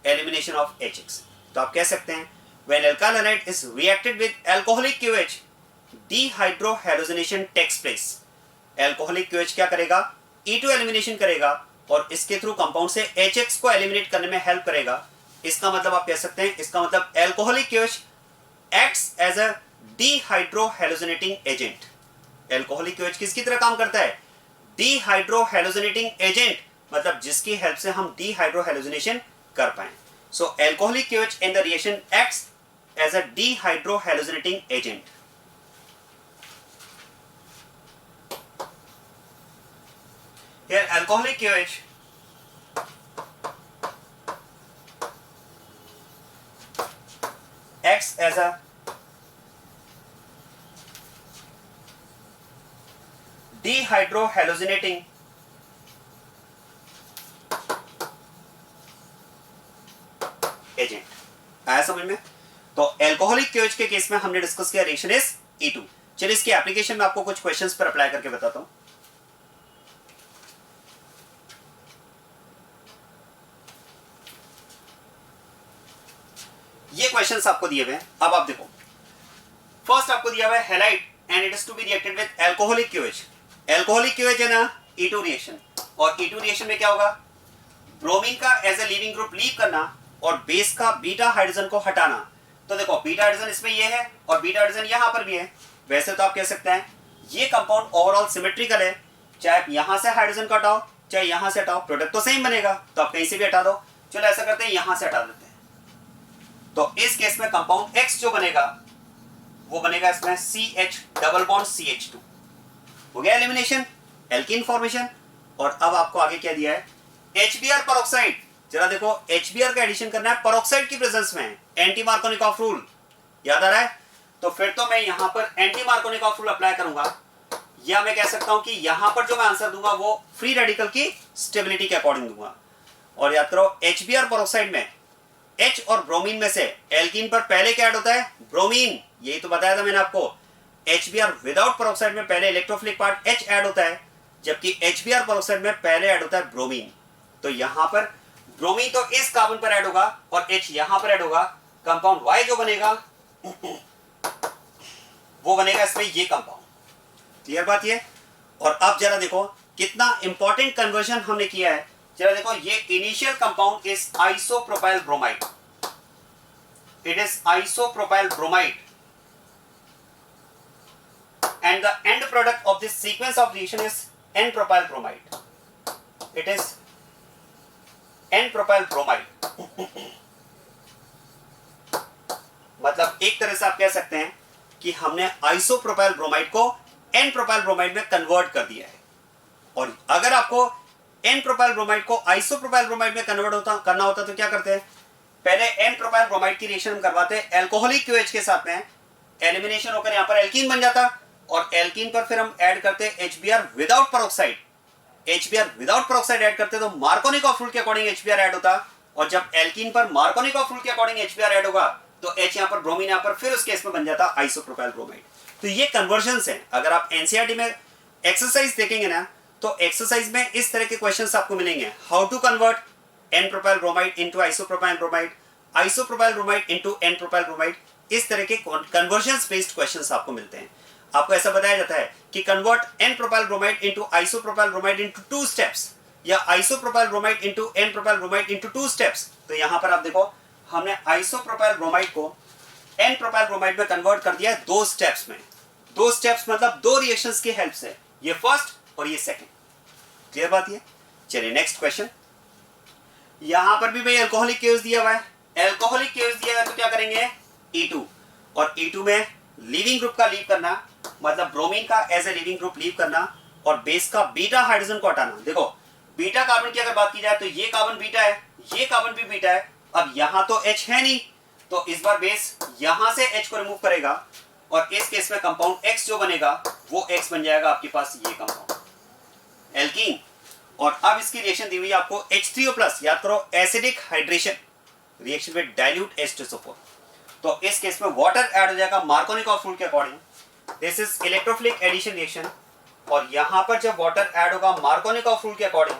elimination of HX। तो आप कह सकते हैं when alkyl halide is reacted with alcoholic QH, dehydrohalogenation takes place। alcoholic QH क्या करेगा? E2 एलिमिनेशन करेगा और इसके थ्रू कंपाउंड से HX को एलिमिनेट करने में हेल्प करेगा। इसका मतलब आप कह सकते हैं, इसका मतलब alcoholic QH acts as a dehydrohalogenating agent। alcoholic QH किसकी तरह काम करता है? dehydrohalogenating agent, मतलब जिसकी हेल्प से हम dehydrohalogenation कर पाए। So alcoholic QH in the reaction acts as a dehydrohalogenating agent। Here alcoholic QH acts as a dehydrohalogenating agent. आया समझ में? तो एल्कोहलिक क्यूएच के केस में हमने डिस्कस किया रिएक्शन इज E2। चलिए इसकी एप्लीकेशन में आपको कुछ क्वेश्चंस पर अप्लाई करके बताता हूं। ये क्वेश्चंस आपको दिए हुए हैं, अब आप देखो। फर्स्ट आपको दिया हुआ है halide and it is to be reacted with alcoholic Q H. Alcoholic Q H है ना E2 रिएक्शन, और E2 रिएक्शन में क्या होगा? ब्रोमीन का as a leaving group leave करना और बेस का बीटा हाइड्रोजन को हटाना। तो देखो बीटा हाइड्रोजन इसमें ये है और बीटा हाइड्रोजन यहां पर भी है। वैसे तो आप कह सकते हैं ये कंपाउंड ओवरऑल सिमेट्रिकल है, चाहे आप यहां से हाइड्रोजन को हटाओ चाहे यहां से हटाओ, प्रोडक्ट तो सेम बनेगा, तो आप कहीं से भी हटा दो। चलो ऐसा करते हैं, यहां से हटा देते हैं। तो इस केस में कंपाउंड X जो बनेगा वो बनेगा इसमें CH डबल बॉन्ड CH2। हो गया एलिमिनेशन, एल्कीन फॉर्मेशन। और अब आपको आगे क्या दिया है? HBr peroxide. जरा देखो HBr का एडिशन करना है पेरोक्साइड की प्रेजेंस में, एंटी मार्कोनिकॉफ रूल याद आ रहा है? तो फिर तो मैं यहां पर एंटी मार्कोनिकॉफ रूल अप्लाई करूंगा, या मैं कह सकता हूं कि यहां पर जो मैं आंसर दूंगा वो फ्री रेडिकल की स्टेबिलिटी के अकॉर्डिंग दूंगा। और याद करो HBr पेरोक्साइड में H और ब्रोमीन में से एल्कीन पर पहले क्या ऐड होता है? ब्रोमीन। यही तो बताया था मैंने आपको। HBr विदाउट पेरोक्साइड में पहले इलेक्ट्रोफिलिक पार्ट H ऐड होता है, जबकि HBr पेरोक्साइड में पहले ऐड होता है ब्रोमीन। तो यहां पर ब्रोमीन तो इस कार्बन पर ऐड होगा और H यहां पर ऐड होगा। कंपाउंड Y जो बनेगा वो बनेगा इसमें ये कंपाउंड। क्लियर बात ये? और अब जरा देखो कितना इंपॉर्टेंट कन्वर्जन हमने किया है। जरा देखो, ये initial compound is isopropyl bromide. It is isopropyl bromide and the end product of this sequence of reaction is N-propyl bromide. It is N-propyl bromide। मतलब एक तरह से आप कह सकते हैं कि हमने आइसोप्रोपाइल ब्रोमाइड को N-propyl ब्रोमाइड में कन्वर्ट कर दिया है। और अगर आपको N-propyl ब्रोमाइड को आइसोप्रोपाइल ब्रोमाइड में कन्वर्ट करना होता तो क्या करते हैं? पहले N-propyl ब्रोमाइड की रिएक्शन हम करवाते हैं एल्कोहलिक क्यूएच के साथ में, एलिमिनेशन होकर यहां पर एल्कीन बन जाता, और एल्कीन पर फिर हम ऐड करते हैं HBr without peroxide. HBr without peroxide add करते तो मार्कोनिकॉफ रूल के अकॉर्डिंग HBr ऐड होता, और जब एल्कीन पर मार्कोनिकॉफ रूल के अकॉर्डिंग HBr ऐड होगा तो H यहां पर ब्रोमीन यहां पर, फिर उस केस में बन जाता आइसोप्रोपाइल ब्रोमाइड। तो ये कन्वर्जन्स हैं। अगर आप एनसीईआरटी में एक्सरसाइज देखेंगे ना तो एक्सरसाइज में इस तरह के क्वेश्चंस आपको मिलेंगे। How to convert N-propyl bromide into isopropyl bromide, isopropyl bromide into N-propyl bromide, इस तरह के कन्वर्जन्स बेस्ड क्वेश्चंस आपको मिलते हैं। आपको ऐसा बताया जाता है कि convert N-propyl bromide into isopropyl bromide into 2 steps, या isopropyl bromide into N-propyl bromide into 2 steps। तो यहां पर आप देखो हमने isopropyl bromide को N-propyl bromide में कन्वर्ट कर दिया है 2 स्टेप्स में। 2 स्टेप्स मतलब 2 रिएक्शंस की हेल्प से, ये फर्स्ट और ये सेकंड। क्लियर बात ये? चलिए नेक्स्ट क्वेश्चन। यहां पर भी भाई एल्कोहलिक केस दिया हुआ है। एल्कोहलिक केस दिया है तो क्या करेंगे? E2, और E2 में लीविंग ग्रुप का लीव करना, मतलब ब्रोमीन का as a leaving group leave करना और बेस का बीटा हाइड्रोजन को हटाना। देखो बीटा कार्बन की अगर बात की जाए तो ये कार्बन बीटा है, ये कार्बन भी बीटा है। अब यहां तो H है नहीं, तो इस बार बेस यहां से H को रिमूव करेगा और इस केस में कंपाउंड X जो बनेगा वो X बन जाएगा आपके पास ये कंपाउंड एल्कीन। और अब इसकी रिएक्शन दी हुई है आपको H3O+, याद करो acidic hydration reaction with dilute H2SO4। तो इस केस में वाटर ऐड हो जाएगा मार्कोनिकॉफ रूल के according. This is electrophilic addition reaction, और यहां पर जब वाटर ऐड होगा मार्कोनिकॉफ रूल के अकॉर्डिंग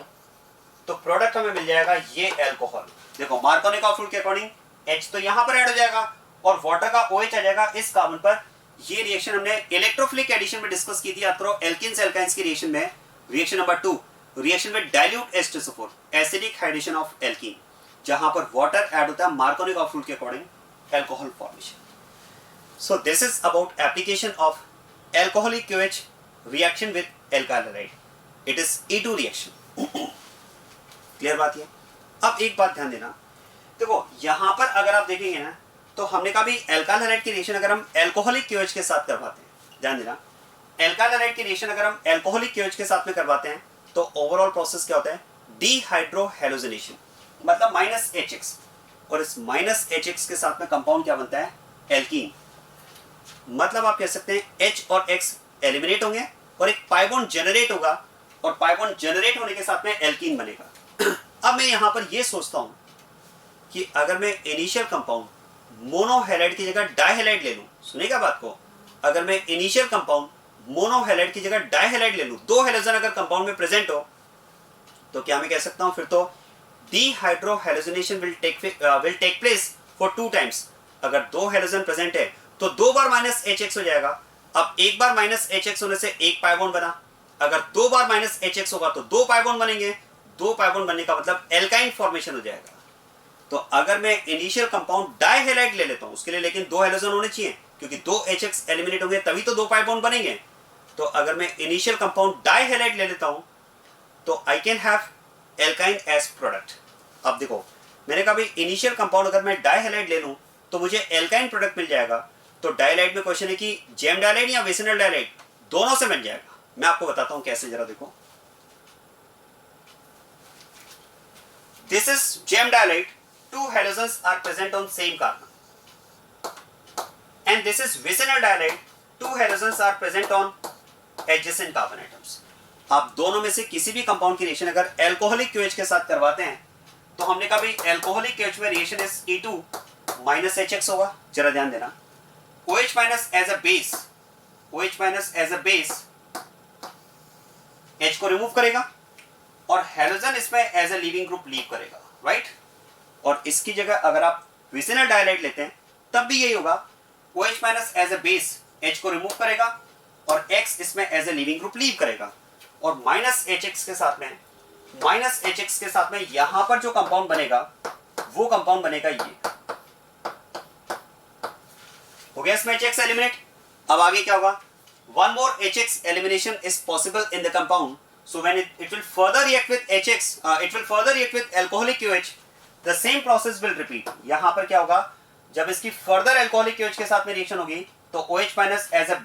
तो प्रोडक्ट हमें मिल जाएगा ये अल्कोहल। देखो मार्कोनिकॉफ रूल के अकॉर्डिंग H तो यहां पर ऐड हो जाएगा और वाटर का OH आ जाएगा इस कार्बन पर। ये रिएक्शन हमने इलेक्ट्रोफिलिक एडिशन में डिस्कस की थी, याद करो एल्किन्स एल्काइंस की रिएक्शन में। रिएक्शन नंबर 2, रिएक्शन में dilute H2SO4 acidic hydration of alkene, जहां पर वाटर ऐड होता है मार्कोनिकॉफ रूल के according alcohol formation. So this is about application of alcoholic QH reaction with alkyl halide. It is E2 reaction. Clear बात है। अब एक बात ध्यान देना, देखो यहां पर अगर आप देखेंगे ना तो हमने कहा भी एल्काइल हैलाइड की रिएक्शन अगर हम अल्कोहलिक QH के साथ करवाते हैं, ध्यान देना एल्काइल हैलाइड की रिएक्शन अगर हम अल्कोहलिक QH के साथ में करवाते हैं तो ओवरऑल प्रोसेस क्या होता है, डीहाइड्रोहेलोजिनेशन, मतलब -HX, और इस -HX के साथ में कंपाउंड क्या बनता है, एल्कीन। मतलब आप कह सकते हैं H और X एलिमिनेट होंगे और एक पाई बॉन्ड जनरेट होगा और पाई बॉन्ड जनरेट होने के साथ में एल्कीन बनेगा। अब मैं यहां पर यह सोचता हूं कि अगर मैं इनिशियल कंपाउंड मोनोहैलाइड की जगह डाइहैलाइड ले लूं, सुनेगा बात को, अगर मैं इनिशियल कंपाउंड मोनोहैलाइड की जगह डाइहैलाइड ले लूं, दो हैलोजन अगर कंपाउंड में प्रेजेंट हो तो क्या मैं कह सकता हूं फिर तो dehydrohalogenation will take place for 2 times. अगर दो हैलोजन प्रेजेंट है तो 2 बार -HX हो जाएगा। अब एक बार -HX होने से एक पाई बॉन्ड बना, अगर 2 बार -HX होगा तो 2 पाई बॉन्ड बनेंगे, 2 पाई बॉन्ड बनने का मतलब एल्काइन फॉर्मेशन हो जाएगा। तो अगर मैं इनिशियल कंपाउंड डाइहैलाइड ले लेता हूं उसके लिए लेकिन 2 हैलोजन होने चाहिए क्योंकि 2 HX एलिमिनेट होंगे तभी तो 2 पाई बॉन्ड बनेंगे। तो अगर मैं इनिशियल कंपाउंड डाइहैलाइड ले लेता हूं तो I can have alkyne as product. अब देखो मैंने कहा भाई इनिशियल कंपाउंड अगर मैं डाइहैलाइड ले लूं तो मुझे एल्काइन प्रोडक्ट मिल जाएगा। तो डाइलाइड में क्वेश्चन है कि जेम डाइलाइड या विसिनल डाइलाइड, दोनों से मिल जाएगा। मैं आपको बताता हूं कैसे, जरा देखो। This is gem dihalide, 2 halogens are present on same carbon, and this is vicinal dialide, 2 halogens are present on adjacent carbon atoms। आप दोनों में से किसी भी कंपाउंड की रिएक्शन अगर अल्कोहलिक QH के साथ करवाते हैं तो हमने कहा भाई अल्कोहलिक QH में रिएक्शन इज E2 -HX होगा। जरा ध्यान देना, OH minus as a base, OH minus as a base H को रिमूव करेगा और हैलोजन इसमें as a leaving group leave करेगा, राइट। और इसकी जगह अगर आप विसिनल डाइलाइड लेते हैं तब भी यही होगा, OH minus as a base H को रिमूव करेगा और X इसमें as a leaving group leave करेगा और -HX के साथ में यहां पर जो कंपाउंड बनेगा वो कंपाउंड बनेगा ये। हो गया इसमें HX एलिमिनेट। अब आगे क्या होगा, one more HX elimination is possible in the compound, so when it will further react with HX, it will further react with alcoholic QH, the same process will repeat. यहां पर क्या होगा, जब इसकी फर्दर अल्कोहलिक QH के साथ में reaction होगी तो OH minus as a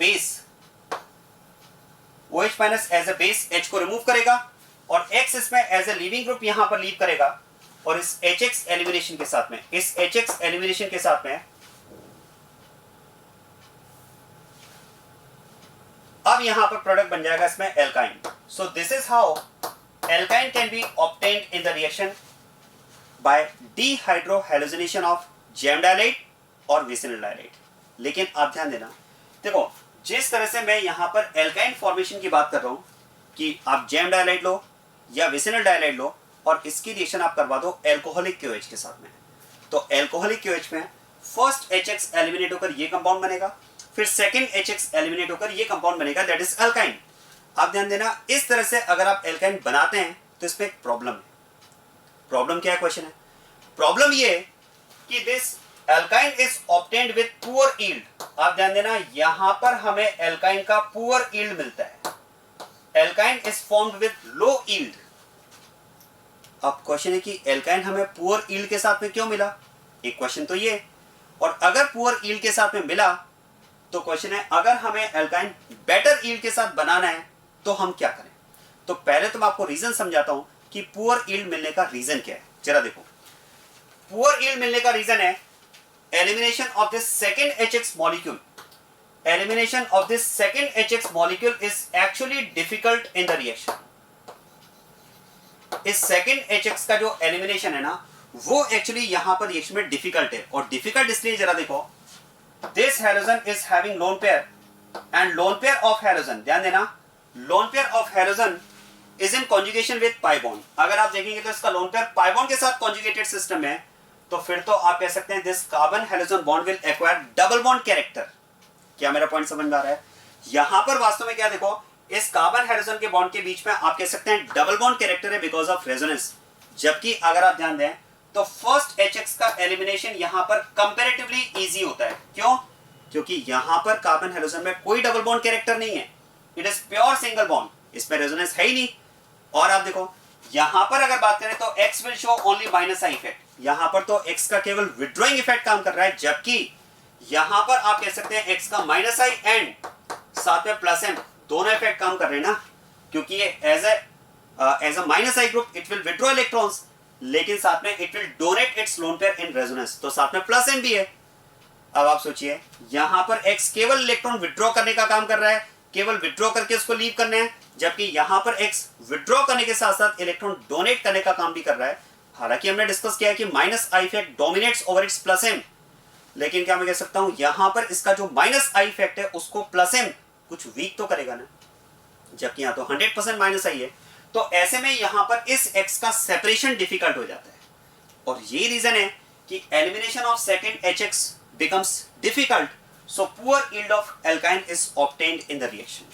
base H को रिमूव करेगा और X इसमें एज अ लीविंग ग्रुप यहां पर लीव करेगा और इस HX एलिमिनेशन के साथ में अब यहां पर प्रोडक्ट बन जाएगा इसमें alkyne. So this is how alkyne can be obtained in the reaction by dehydrohalogenation of gem dihalide और विसिनल डाइलाइड। लेकिन आप ध्यान देना, देखो जिस तरह से मैं यहां पर एल्काइन फॉर्मेशन की बात कर रहा हूं कि आप जेम डाइलाइड लो या विसिनल डाइलाइड लो और इसकी रिएक्शन आप करवा दो अल्कोहलिक QH के साथ में, तो अल्कोहलिक QH में फर्स्ट HX एलिमिनेट होकर ये कंपाउंड बनेगा, फिर सेकंड HX एलिमिनेट होकर ये कंपाउंड बनेगा, दैट इज अल्काइन। आप ध्यान देना, इस तरह से अगर आप एल्काइन बनाते हैं तो इसमें एक प्रॉब्लम है। प्रॉब्लम क्या है, क्वेश्चन है, प्रॉब्लम ये कि this alkyne is obtained with poor yield. आप ध्यान देना, यहां पर हमें एल्काइन का पुअर यील्ड मिलता है, alkyne is formed with low yield. अब क्वेश्चन है कि एल्काइन हमें पुअर यील्ड के साथ में क्यों मिला, एक क्वेश्चन तो ये। और अगर पुअर यील्ड के साथ में मिला तो क्वेश्चन है अगर हमें एल्काइन बेटर यील्ड के साथ बनाना है तो हम क्या करें। तो पहले तो मैं आपको रीजन समझाता हूं कि पुअर यील्ड मिलने का रीजन क्या है। जरा देखो, पुअर यील्ड मिलने का रीजन है elimination of this second HX molecule. Elimination of this second HX molecule is actually difficult in the reaction. इस सेकंड HX का जो एलिमिनेशन है ना वो एक्चुअली यहां पर रिएक्शन में डिफिकल्ट है। और डिफिकल्ट इसलिए, जरा देखो, this halogen is having lone pair and lone pair of halogen, ध्यान देना, lone pair of halogen is in conjugation with pi bond, अगर आप देखेंगे तो इसका लोन पेयर पाई बॉन्ड के साथ कॉन्जुगेटेड सिस्टम है, तो फिर तो आप कह सकते हैं this carbon halogen bond will acquire double bond character. क्या मेरा पॉइंट समझ में आ रहा है? यहां पर वास्तव में क्या देखो, इस कार्बन हाइड्रोजन के बॉन्ड के बीच में आप कह सकते हैं डबल बॉन्ड कैरेक्टर है बिकॉज ऑफ रेजोनेंस। जबकि अगर आप ध्यान दें तो फर्स्ट HX का एलिमिनेशन यहां पर कंपैरेटिवली इजी होता है। क्यों? क्योंकि यहां पर कार्बन हाइड्रोजन में कोई डबल बॉन्ड कैरेक्टर नहीं है, it is pure single bond, इसमें रेजोनेंस है ही नहीं। और आप देखो यहां पर अगर बात करें तो X will show only minus I effect, यहां पर तो X का केवल विड्रॉइंग इफेक्ट काम कर रहा है, जबकि यहां पर आप कह सकते हैं X का माइनस आई एंड साथ में प्लस M दोनों इफेक्ट काम कर रहे हैं ना, क्योंकि ये as a minus I group it will withdraw electrons, लेकिन साथ में it will donate its lone pair in resonance, तो साथ में प्लस M भी है। अब आप सोचिए यहां पर X केवल इलेक्ट्रॉन विड्रॉ करने का काम कर रहा है, केवल विड्रॉ करके उसको लीव करने हैं, जबकि यहां पर X विड्रॉ करने के साथ साथ इलेक्ट्रॉन डोनेट करने का काम भी कर रहा है। हालांकि हमने डिस्कस किया है कि minus I effect dominates over it's plus M, लेकिन क्या मैं कह सकता हूं यहां पर इसका जो माइनस आई इफेक्ट है उसको प्लस M कुछ वीक तो करेगा ना, जबकि यहां तो 100% माइनस आई है। तो ऐसे में यहां पर इस X का सेपरेशन डिफिकल्ट हो जाता है, और ये रीजन है कि elimination of second HX becomes difficult, so poor yield of alkyne is obtained in the reaction।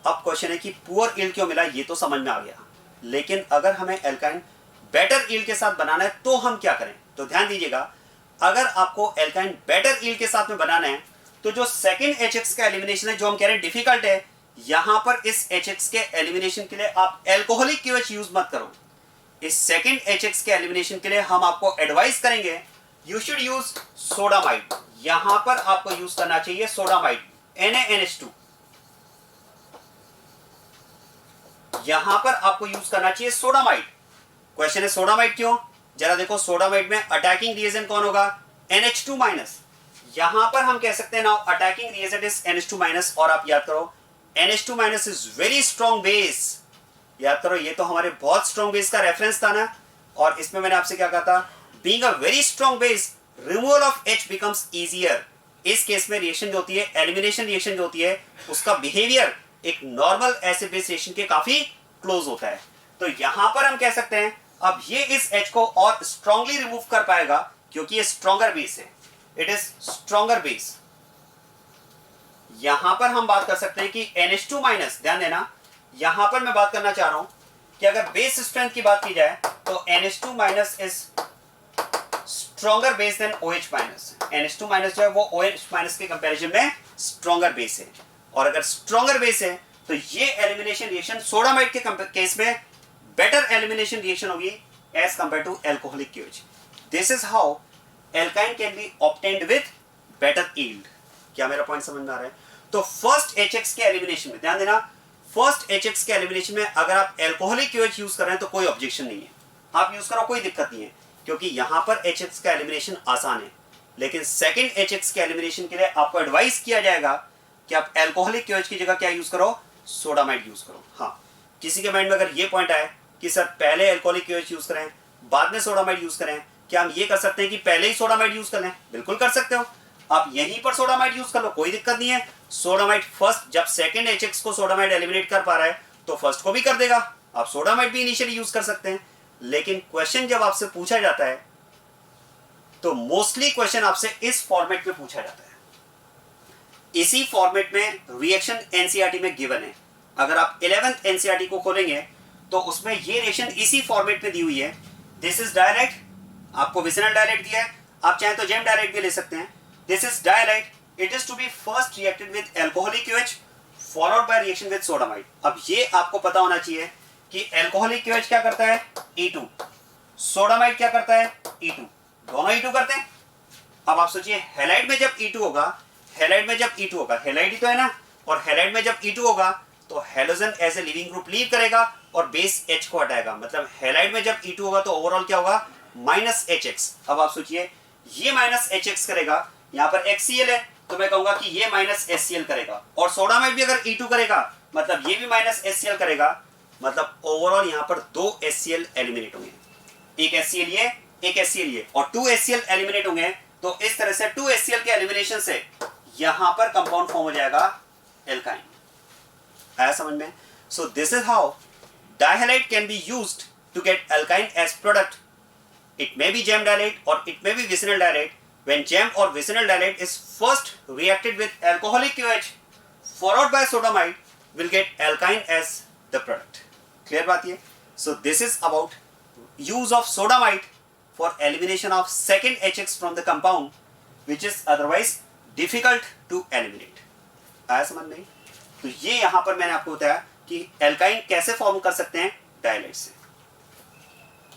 अब क्वेश्चन है कि पुअर yield क्यों मिला, ये तो समझ में आ गया, लेकिन अगर हमें एल्काइन बेटर yield के साथ बनाना है तो हम क्या करें? तो ध्यान दीजिएगा, अगर आपको एल्काइन बेटर yield के साथ में बनाना है तो जो सेकंड HX का एलिमिनेशन है, जो हम कह रहे हैं डिफिकल्ट है, यहां पर इस HX के एलिमिनेशन के लिए आप एल्कोहलिक QH यूज मत करो। इस सेकंड HX के एलिमिनेशन के लिए हम आपको एडवाइस करेंगे यू शुड यूज सोडामाइड, यहां पर आपको यूज करना चाहिए सोडामाइड NaNH2, यहां पर आपको यूज करना चाहिए सोडामाइड। क्वेश्चन है सोडामाइड क्यों? जरा देखो, सोडामाइड में अटैकिंग रिएजेंट कौन होगा? NH2-, यहां पर हम कह सकते हैं now attacking reagent is NH2-, और आप याद करो NH2- is very strong base, याद करो ये तो हमारे बहुत स्ट्रॉन्ग बेस का रेफरेंस था ना, और इसमें मैंने आपसे क्या कहा था, being a very strong base removal of H becomes easier. इस केस में रिएक्शन जो होती है, एलिमिनेशन रिएक्शन जो होती है, उसका बिहेवियर एक नॉर्मल एसिड बेस रिएक्शन के काफी क्लोज होता है। तो यहां पर हम कह सकते हैं अब ये इस H को और स्ट्रांगली रिमूव कर पाएगा क्योंकि ये स्ट्रॉन्गर बेस है, इट इज स्ट्रॉन्गर बेस। यहां पर हम बात कर सकते हैं कि NH2-, ध्यान देना यहां पर मैं बात करना चाह रहा हूं कि अगर बेस स्ट्रेंथ की बात की जाए तो NH2- is stronger base than OH-। NH2- जो है वो OH- के कंपैरिजन में स्ट्रॉन्गर बेस है, और अगर स्ट्रॉन्गर बेस है तो ये एलिमिनेशन रिएक्शन सोडामाइड के केस में बेटर एलिमिनेशन रिएक्शन होगी as compare to alcoholic QH। This is how alkyne can be obtained with better yield. क्या मेरा पॉइंट समझ में आ रहा है? तो फर्स्ट HX के एलिमिनेशन में ध्यान देना, फर्स्ट HX के एलिमिनेशन में अगर आप एल्कोहलिक QH यूज कर रहे हैं तो कोई ऑब्जेक्शन नहीं है, आप यूज करो कोई दिक्कत नहीं है, क्योंकि यहां पर HX का एलिमिनेशन आसान है। लेकिन सेकंड HX के एलिमिनेशन के लिए आपको एडवाइस किया जाएगा कि आप एल्कोहलिक QH की जगह क्या यूज करो, सोडामाइड यूज करो। हाँ, किसी के माइंड में अगर ये पॉइंट आए कि सर पहले एल्कोहलिक QH यूज करें बाद में सोडामाइड यूज करें, क्या हम ये कर सकते हैं कि पहले ही सोडामाइड यूज कर लें? बिल्कुल कर सकते हो, आप यहीं पर सोडामाइड यूज कर लो, कोई दिक्कत नहीं है। सोडामाइड फर्स्ट, जब सेकंड HX को सोडामाइड एलिमिनेट कर पा रहा है तो फर्स्ट को भी कर देगा, आप सोडामाइड भी इनिशियली यूज कर सकते हैं। लेकिन क्वेश्चन जब आपसे पूछा जाता है तो मोस्टली क्वेश्चन आपसे इस फॉर्मेट में पूछा जाता है। इसी फॉर्मेट में रिएक्शन NCERT में गिवन है। अगर आप 11th NCERT को खोलेंगे तो उसमें ये रिएक्शन इसी फॉर्मेट में दी हुई है। दिस इज डायरेक्ट, आपको विसिनल डायरेक्ट दिया है, आप चाहें तो जेम डायरेक्ट भी ले सकते हैं। This is direct, it is to be first reacted with alcoholic QH followed by reaction with sodamide. अब ये आपको पता होना चाहिए कि एल्कोहलिक QH क्या करता है, E2, सोडामाइड क्या करता है, E2, दोनों E2 करते हैं। अब आप सोचिए हैलाइड में जब E2 होगा, हैलाइड में जब E2 होगा, हैलाइड ही तो है ना, और हैलाइड में जब E2 होगा तो halogen as a leaving group leave करेगा और बेस H को हटाएगा, मतलब हैलाइड में जब E2 होगा तो ओवरऑल क्या होगा, -HX। अब आप सोचिए ये -HX करेगा, यहाँ पर HCl है तो मैं कहूंगा कि ये -HCl करेगा, और सोडामाइड भी अगर E2 करेगा मतलब ये भी -HCl करेगा, मतलब ओवरऑल यहाँ पर 2 HCl एलिमिनेट होंगे, एक HCl ये, एक HCl ये, और 2 HCl एलिमिनेट होंगे। तो इस तरह से 2 HCl के एलिमिनेशन से यहां पर कंपाउंड फॉर्म हो जाएगा एल्काइन। आया समझ में? So this is how dihalide can be used to get alkyne as product. It may be gem dihalide or it may be vicinal dihalide. When gem or vicinal dihalide is first reacted with alcoholic QH followed by sodamide, will get alkyne as the product. Clear बात ये? So this is about use of sodamide for elimination of second HX from the compound, which is otherwise difficult to eliminate. आया समझ में? तो ये यहाँ पर मैंने आपको बताया कि एल्काइन कैसे फॉर्म कर सकते हैं डायलाइड से,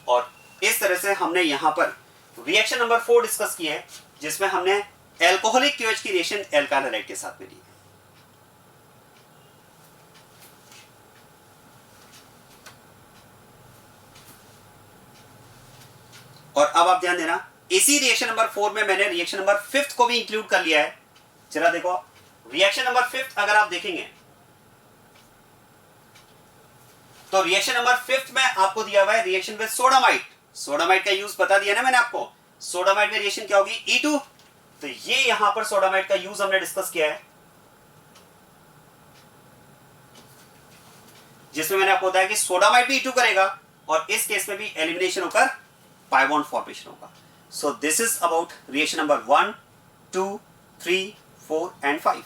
और इस तरह से हमने यहाँ पर रिएक्शन नंबर 4 डिस्कस की है, जिसमें हमने एल्कोहलिक क्यूएच की रिएक्शन एल्काइल हैलाइड के साथ में ली है। और अब आप ध्यान देना, इसी रिएक्शन नंबर 4 में मैंने रिएक्शन नंबर 5 को भी इंक्लूड कर लिया है। चला देखो, रिएक्शन नंबर 5 अगर आप देखेंगे तो रिएक्शन नंबर 5 में आपको दिया हुआ है रिएक्शन विद सोडामाइड। सोडामाइड का यूज बता दिया ना मैंने आपको। सोडामाइड में रिएक्शन क्या होगी? E2। तो ये यहां पर सोडामाइड का यूज हमने डिस्कस किया है, जिसमें मैंने आपको बताया कि सोडामाइड भी E2 करेगा और इस केस में भी एलिमिनेशन होकर पाई बॉन्ड फॉर्मेशन होगा। So this is about reaction number 1, 2, 3, 4 and 5।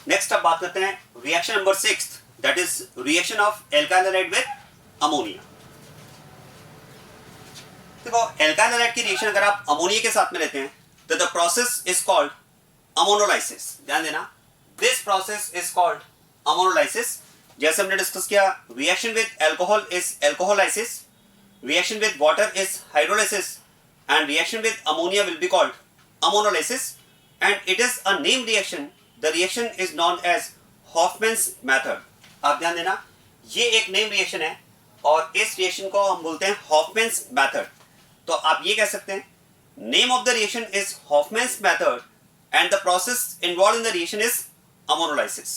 Next अब बात करते हैं reaction number 6, that is reaction of alkyl halide with ammonia. देखो, एल्काइल हैलाइड की रिएक्शन अगर आप अमोनिया के साथ में लेते हैं तो the process is called ammonolysis. ध्यान देना, this process is called ammonolysis. जैसे हमने डिस्कस किया, reaction with alcohol is alcoholysis, reaction with water is hydrolysis, and reaction with ammonia will be called ammonolysis, and it is a name reaction. The reaction is known as Hoffman's method. आप ध्यान देना, ये एक name reaction है और इस reaction को हम बोलते हैं Hoffman's method। तो आप ये कह सकते हैं, name of the reaction is Hoffman's method and the process involved in the reaction is ammonolysis।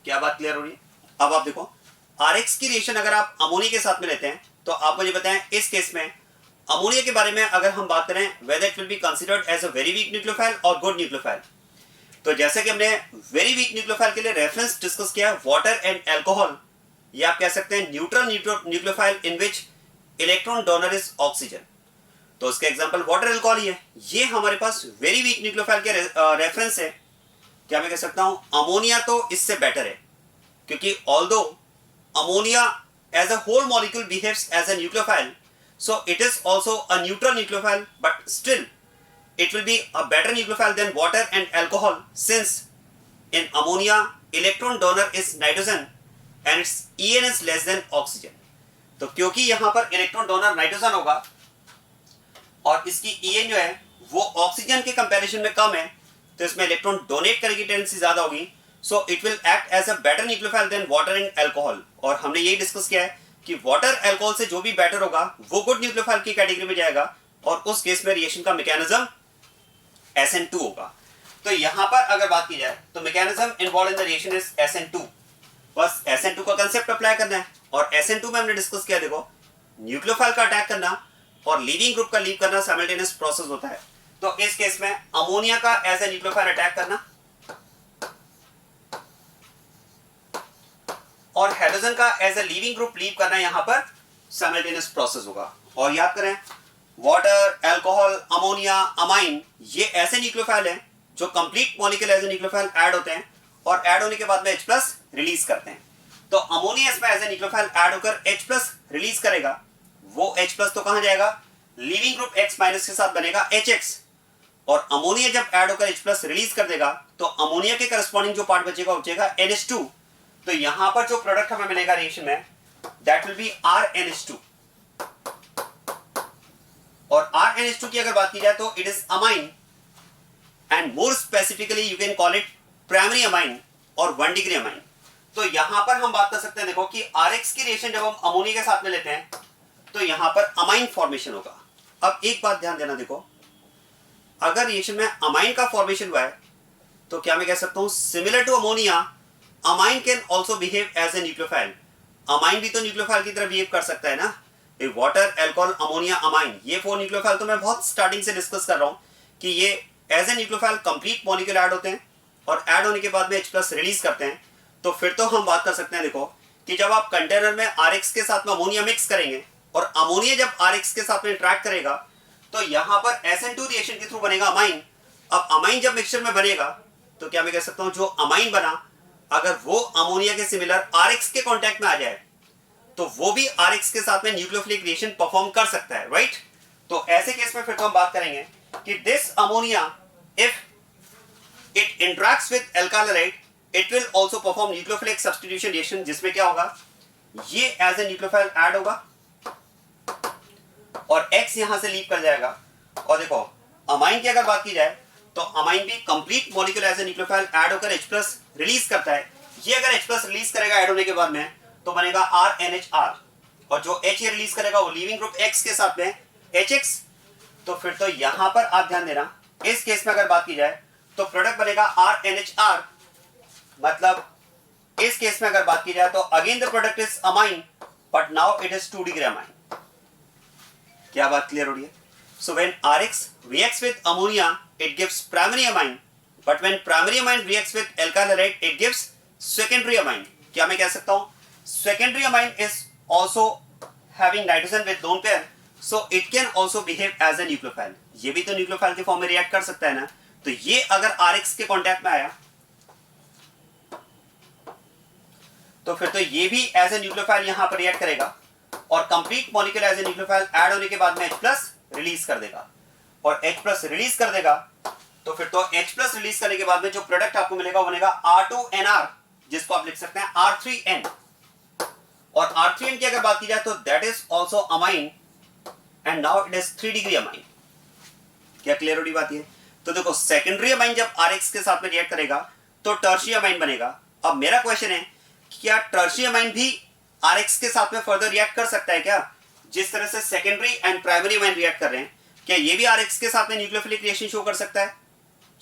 क्या बात क्लियर हो रही है? अब आप देखो, RX की रिएक्शन अगर आप अमोनिया के साथ में लेते हैं तो आप मुझे बताएं, इस केस में अमोनिया के बारे में अगर हम बात करें, whether it will be considered as a very weak nucleophile or good nucleophile। तो जैसे कि हमने वेरी वीक न्यूक्लियोफाइल के लिए रेफरेंस डिस्कस किया, वाटर एंड अल्कोहल, या आप कह सकते हैं neutral nucleophile in which electron donor is oxygen. तो उसका एग्जांपल वाटर अल्कोहल ही है। ये हमारे पास वेरी वीक न्यूक्लियोफाइल के रेफरेंस है। क्या मैं कह सकता हूं अमोनिया तो इससे बेटर है, क्योंकि although ammonia as a whole molecule behaves as a nucleophile, so it is also a neutral nucleophile, but still it will be a better nucleophile than water and alcohol, since in ammonia electron donor is nitrogen and its En is less than oxygen। तो क्योंकि यहां पर electron donor nitrogen होगा और इसकी En जो है वो ऑक्सीजन के कंपैरिजन में कम है, तो इसमें इलेक्ट्रॉन डोनेट करने की टेंडेंसी ज्यादा होगी। So it will act as a better nucleophile than water and alcohol. और हमने यही डिस्कस किया है कि वाटर अल्कोहल से जो भी बेटर होगा वो गुड न्यूक्लियोफाइल की कैटेगरी में जाएगा, और उस केस में रिएक्शन का मैकेनिज्म SN2 होगा। तो यहां पर अगर बात की जाए तो mechanism involve in the reaction is SN2। बस SN2 का कंसेप्ट अप्लाई करना है, और SN2 में हमने डिस्कस किया, देखो न्यूक्लियोफाइल का अटैक करना और लीविंग ग्रुप का लीव करना साइमल्टेनियस प्रोसेस होता है। तो इस केस में अमोनिया का एज ए न्यूक्लियोफाइल अटैक करना और हाइड्रोजन का as a leaving group leave करना यहां पर साइमल्टेनियस प्रोसेस होगा। और याद करें, वाटर, अल्कोहल, अमोनिया, अमाइन, ये ऐसे न्यूक्लियोफाइल हैं जो complete molecule as a nucleophile add होते हैं और ऐड होने के बाद में H+ रिलीज करते हैं। तो अमोनिया इसमें एज ए न्यूक्लियोफाइल ऐड होकर H+ रिलीज करेगा। वो H+ तो कहां जाएगा? लीविंग ग्रुप X- के साथ बनेगा HX, और अमोनिया जब ऐड होकर H+ रिलीज कर देगा तो अमोनिया के करस्पॉन्डिंग जो पार्ट बचेगा वो बचेगा NH2। तो यहां पर जो प्रोडक्ट हमें मिलेगा रिएक्शन में, दैट विल बी RNH2। और RNH2 की अगर बात की जाए तो it is amine, and more specifically you can call it primary amine और 1 डिग्री अमाइन। तो यहां पर हम बात कर सकते हैं, देखो कि RX की रिएक्शन जब हम अमोनिया के साथ में लेते हैं तो यहां पर अमाइन फॉर्मेशन होगा। अब एक बात ध्यान देना, देखो अगर रिएक्शन में अमाइन का फॉर्मेशन हुआ है तो क्या मैं कह सकता हूं similar to ammonia, amine can also behave as a nucleophile. Amine भी तो न्यूक्लियोफाइल की तरह बिहेव कर सकता है ना। वाटर, अल्कोहल, अमोनिया, अमाइन, ये 4 न्यूक्लियोफाइल तो मैं बहुत स्टार्टिंग से डिस्कस कर रहा हूं कि ये as a nucleophile complete molecule add होते हैं और ऐड होने के बाद में H+ रिलीज करते हैं, तो फिर तो हम बात कर सकते हैं देखो कि जब आप कंटेनर में RX के साथ में अमोनिया मिक्स करेंगे और अमोनिया जब RX के साथ में इंटरेक्ट करेगा तो यहां पर SN2 रिएक्शन के थ्रू बनेगा अमाइन। अब अमाइन जब मिक्सचर में बनेगा तो क्या मैं कह सकता हूं जो अमाइन बना अगर वो अमोनिया के सिमिलर RX के कांटेक्ट में आ जाए तो वो भी RX के साथ में न्यूक्लियोफिलिक रिएक्शन परफॉर्म कर सकता है, राइट। तो ऐसे केस में फिर तो हम बात करेंगे कि this ammonia if it interacts with alkyl halide it will also perform nucleophilic substitution reaction, जिसमें क्या होगा ये एज ए न्यूक्लियोफाइल ऐड होगा और X यहां से लीव कर जाएगा। और देखो अमाइन की अगर बात की जाए तो अमाइन भी complete molecule as a nucleophile add होकर H+ रिलीज करता है। ये अगर H+ रिलीज करेगा ऐड होने के बाद में तो बनेगा RNHR और जो H रिलीज करेगा वो लीविंग ग्रुप X के साथ में HX। तो फिर तो यहां पर आप ध्यान देना इस केस में अगर बात की जाए तो प्रोडक्ट बनेगा RNHR, मतलब इस केस में अगर बात की जाए तो again the product is amine but now it is 2 degree amine. क्या बात क्लियर हो रही है? So when RX reacts with ammonia it gives primary amine, but when primary amine reacts with alkyl halide it gives secondary amine। क्या मैं कह सकता हूं secondary amine is also having nitrogen with lone pair, so it can also behave as a nucleophile। ये भी तो nucleophile के form में रिएक्ट कर सकता है ना। तो ये अगर RX के कांटेक्ट में आया तो फिर तो ये भी एज ए न्यूक्लियोफाइल यहां पर रिएक्ट करेगा और complete molecule as a nucleophile add होने के बाद में H+ रिलीज कर देगा और H+ रिलीज कर देगा। तो फिर तो H+ रिलीज करने के बाद में जो प्रोडक्ट आपको मिलेगा वो बनेगा R2NR, जिसको आप लिख सकते हैं R3N। और R3N की अगर बात की जाए तो that is also amine and now it is 3 degree amine. क्या क्लियर हो रही बात है? तो देखो सेकेंडरी अमाइन जब RX के साथ में रिएक्ट करेगा तो टर्शियरी अमाइन बनेगा। अब मेरा क्वेश्चन है क्या टर्शियरी अमाइन भी RX के साथ में फर्दर रिएक्ट कर सकता है क्या? जिस तरह से secondary and primary amine react कर रहे हैं क्या ये भी RX के साथ में न्यूक्लियोफिलिक रिएक्शन शो कर सकता है?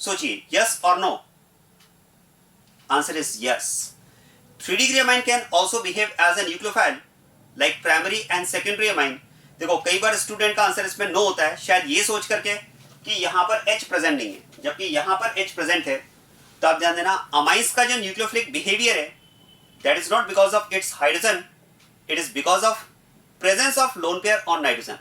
सोचिए, यस और no. Answer is yes. 3 degree amine can also behave as a nucleophile like primary and secondary amine. देखो कई बार स्टूडेंट का आंसर इसमें नो होता है, शायद ये सोच करके कि यहां पर H प्रेजेंट नहीं है, जबकि यहां पर H प्रेजेंट है। तो आप ध्यान देना अमाइंस का जो न्यूक्लियोफिलिक बिहेवियर है that is not because of its hydrogen, it is because of presence of lone pair on nitrogen.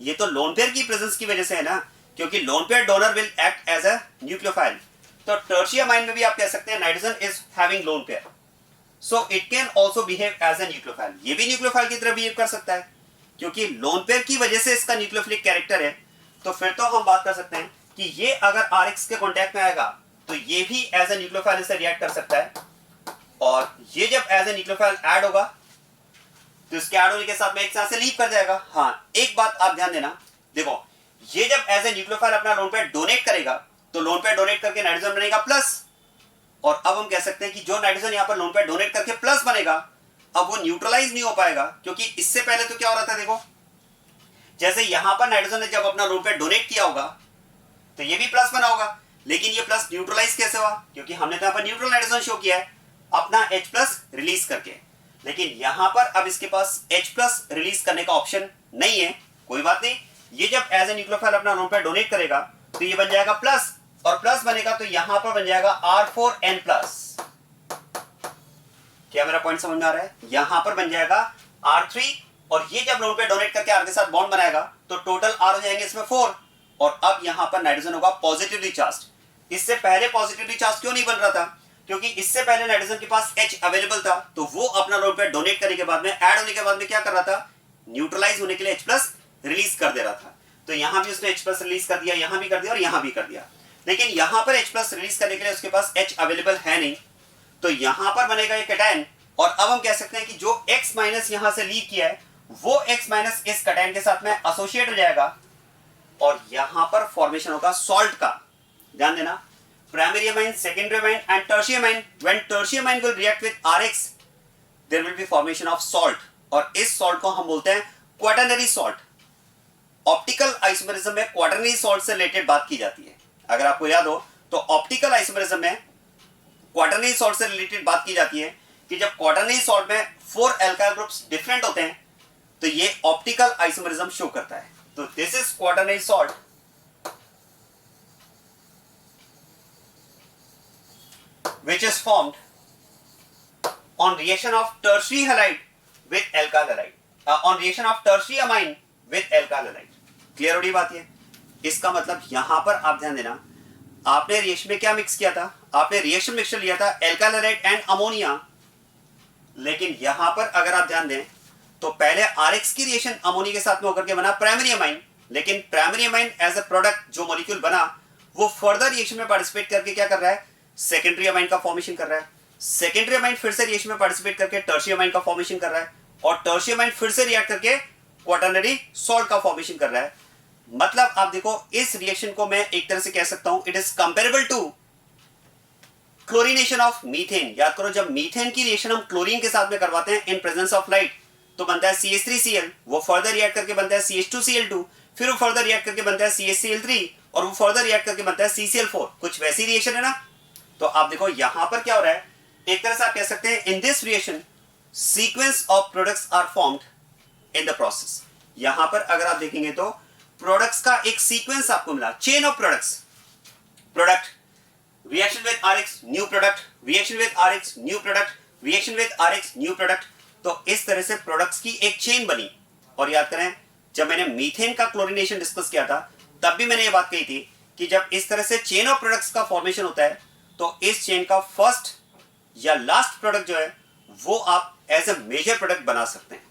ये तो लोन पेयर की प्रेजेंस की वजह से है ना, क्योंकि lone pair donor will act as a nucleophile. तो टर्शियरी अमाइन में भी आप कह सकते हैं nitrogen is having lone pair, so it can also behave as a nucleophile. ये भी न्यूक्लियोफाइल की तरह बिहेव कर सकता है क्योंकि लोन पेयर की वजह से इसका न्यूक्लियोफिलिक कैरेक्टर है। तो फिर तो हम बात कर सकते हैं कि ये अगर RX के कांटेक्ट में आएगा तो ये भी एज ए न्यूक्लियोफाइल से रिएक्ट कर सकता है और ये जब एज ए न्यूक्लियोफाइल ऐड होगा तो इसके ऐड होने के साथ में एक साथ से लीव कर जाएगा। हाँ, एक बात आप ध्यान देना, देखो ये जब एज ए न्यूक्लियोफाइल अपना लोन पेयर डोनेट करेगा तो लोन पेयर डोनेट करके नाइट्रोजन बनेगा प्लस, और अब हम कह सकते हैं कि जो नाइट्रोजन यहां पर लोन पेयर डोनेट करके प्लस बनेगा अब वो न्यूट्रलाइज नहीं हो पाएगा, क्योंकि इससे पहले तो क्या हो रहा था, देखो जैसे यहां पर नाइट्रोजन ने जब अपना लोन पेयर डोनेट किया होगा तो ये भी प्लस बना होगा, लेकिन ये प्लस न्यूट्रलाइज कैसे हुआ? क्योंकि हमने तो यहां पर न्यूट्रल नाइट्रोजन शो किया है अपना H+ रिलीज करके, लेकिन यहां पर अब इसके पास H+ रिलीज करने का ऑप्शन नहीं है। कोई बात नहीं, ये जब एज ए न्यूक्लियोफाइल अपना लोन पेयर डोनेट करेगा तो ये बन जाएगा प्लस, और प्लस बनेगा तो यहां पर बन जाएगा R4N+। क्या मेरा पॉइंट समझ में आ रहा है? यहां पर बन जाएगा R3, और ये जब लोन पेयर डोनेट करके R के साथ बॉन्ड बनाएगा तो टोटल R हो जाएंगे इसमें 4, और अब यहां पर नाइट्रोजन होगा पॉजिटिवली चार्ज। इससे पहले पॉजिटिवली चार्ज क्यों नहीं बन रहा था? क्योंकि इससे पहले नाइट्रोजन के पास H अवेलेबल था, तो वो अपना लोन पेयर डोनेट करने के बाद में ऐड होने के बाद में क्या कर रहा था? न्यूट्रलाइज होने के लिए H+ रिलीज कर दे रहा था। तो यहां भी उसने H+ रिलीज कर दिया, यहां भी कर दिया और यहां भी कर दिया, लेकिन यहां पर H+ रिलीज करने के लिए उसके पास H अवेलेबल है नहीं, तो यहां पर बनेगा ये कैटायन। और अब हम कह सकते हैं कि जो X- यहां से लीव किया है वो X- इस कैटायन के साथ में एसोसिएट हो जाएगा और यहां पर फॉर्मेशन होगा सॉल्ट का। ध्यान देना, primary amine, secondary amine and tertiary amine, when tertiary amine will react with RX there will be formation of salt, और इस सॉल्ट को हम बोलते हैं क्वाटरनरी सॉल्ट। ऑप्टिकल आइसोमेरिज्म में क्वाटरनरी सॉल्ट से रिलेटेड बात की जाती है। अगर आपको याद हो तो ऑप्टिकल आइसोमेरिज्म में क्वाटरनरी सॉल्ट से रिलेटेड बात की जाती है कि जब क्वाटरनरी सॉल्ट में 4 अल्काइल ग्रुप्स डिफरेंट होते हैं तो ये ऑप्टिकल आइसोमेरिज्म शो करता है। तो this is quaternary salt. which is formed on reaction of tertiary halide with alkyl halide, on reaction of tertiary amine with alkyl halide. Clear हो रही बात ये? इसका मतलब यहां पर आप ध्यान देना, आपने रिएक्शन में क्या मिक्स किया था? आपने रिएक्शन मिक्सचर लिया था alkyl halide एंड अमोनिया, लेकिन यहां पर अगर आप ध्यान दें तो पहले RX की रिएक्शन अमोनिया के साथ में होकर के बना प्राइमरी अमाइन, लेकिन primary amine as a product जो मॉलिक्यूल बना वो फर्दर रिएक्शन में पार्टिसिपेट करके क्या कर रहा है? सेकेंडरी अमाइन का फॉर्मेशन कर रहा है। सेकेंडरी अमाइन फिर से रिएक्शन में पार्टिसिपेट करके टर्शियरी अमाइन का फॉर्मेशन कर रहा है, और टर्शियरी अमाइन फिर से रिएक्ट करके क्वाटरनरी सॉल्ट का फॉर्मेशन कर रहा है। मतलब आप देखो इस रिएक्शन को मैं एक तरह से कह सकता हूं it is comparable to chlorination of methane. याद करो जब मीथेन की रिएक्शन हम क्लोरीन के साथ में करवाते हैं इन प्रेजेंस ऑफ लाइट तो बनता है CH3Cl, वो फर्दर रिएक्ट करके बनता है CH2Cl2, फिर वो फर्दर रिएक्ट करके बनता है CHCl3 और वो फर्दर रिएक्ट करके बनता है CCl4। कुछ वैसी रिएक्शन है ना? तो आप देखो यहां पर क्या हो रहा है, एक तरह से आप कह सकते हैं in this reaction sequence of products are formed in the process. यहां पर अगर आप देखेंगे तो प्रोडक्ट्स का एक सीक्वेंस आपको मिला, chain of products, product reaction with RX new product, reaction with RX new product, reaction with RX new product। तो इस तरह से प्रोडक्ट्स की एक चेन बनी। और याद करें जब मैंने मीथेन का क्लोरीनेशन डिस्कस किया था तब भी मैंने ये बात कही थी कि जब इस तरह से चेन ऑफ प्रोडक्ट्स का फॉर्मेशन होता है तो इस चेन का फर्स्ट या लास्ट प्रोडक्ट जो है वो आप एज अ मेजर प्रोडक्ट बना सकते हैं।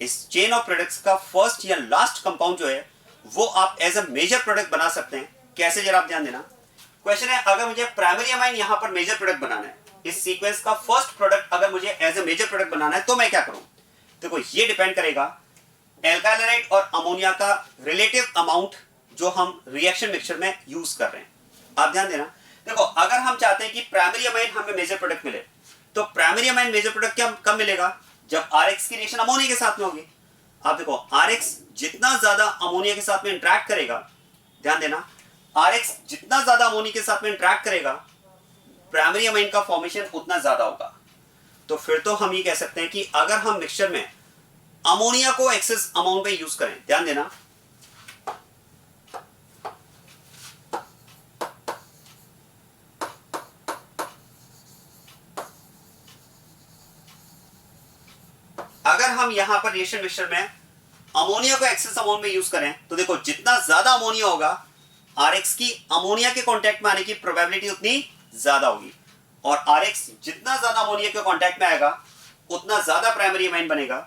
इस चेन ऑफ प्रोडक्ट्स का फर्स्ट या लास्ट कंपाउंड जो है वो आप एज अ मेजर प्रोडक्ट बना सकते हैं। कैसे जरा आप ध्यान देना। क्वेश्चन है अगर मुझे प्राइमरी अमाइन यहां पर मेजर प्रोडक्ट बनाना है, इस सीक्वेंस का फर्स्ट प्रोडक्ट अगर मुझे एज अ मेजर प्रोडक्ट बनाना है तो मैं क्या करूं? देखो ये डिपेंड करेगा एल्काइल हैलाइड और अमोनिया का रिलेटिव अमाउंट जो हम रिएक्शन मिक्सचर में यूज कर रहे हैं। आप ध्यान देना। देखो अगर हम चाहते हैं कि प्राइमरी अमाइन हमें मेजर प्रोडक्ट मिले तो प्राइमरी अमाइन मेजर प्रोडक्ट क्या कब मिलेगा? जब RX की रिएक्शन अमोनिया के साथ में होगी। आप देखो RX जितना ज्यादा अमोनिया के साथ में इंटरेक्ट करेगा, ध्यान देना, RX जितना ज्यादा अमोनिया के साथ में इंटरेक्ट करेगा प्राइमरी अमाइन का फॉर्मेशन उतना ज्यादा होगा। तो फिर तो हम ये कह सकते हैं कि अगर हम मिक्सचर में अमोनिया को एक्सेस अमाउंट में यूज करें, ध्यान देना, अगर हम यहां पर रिएक्शन मिक्सचर में अमोनिया को एक्सेस अमाउंट में यूज करें तो देखो जितना ज्यादा अमोनिया होगा RX की अमोनिया के कांटेक्ट में आने की प्रोबेबिलिटी उतनी ज्यादा होगी, और RX जितना ज्यादा अमोनिया के कांटेक्ट में आएगा उतना ज्यादा प्राइमरी अमाइन बनेगा।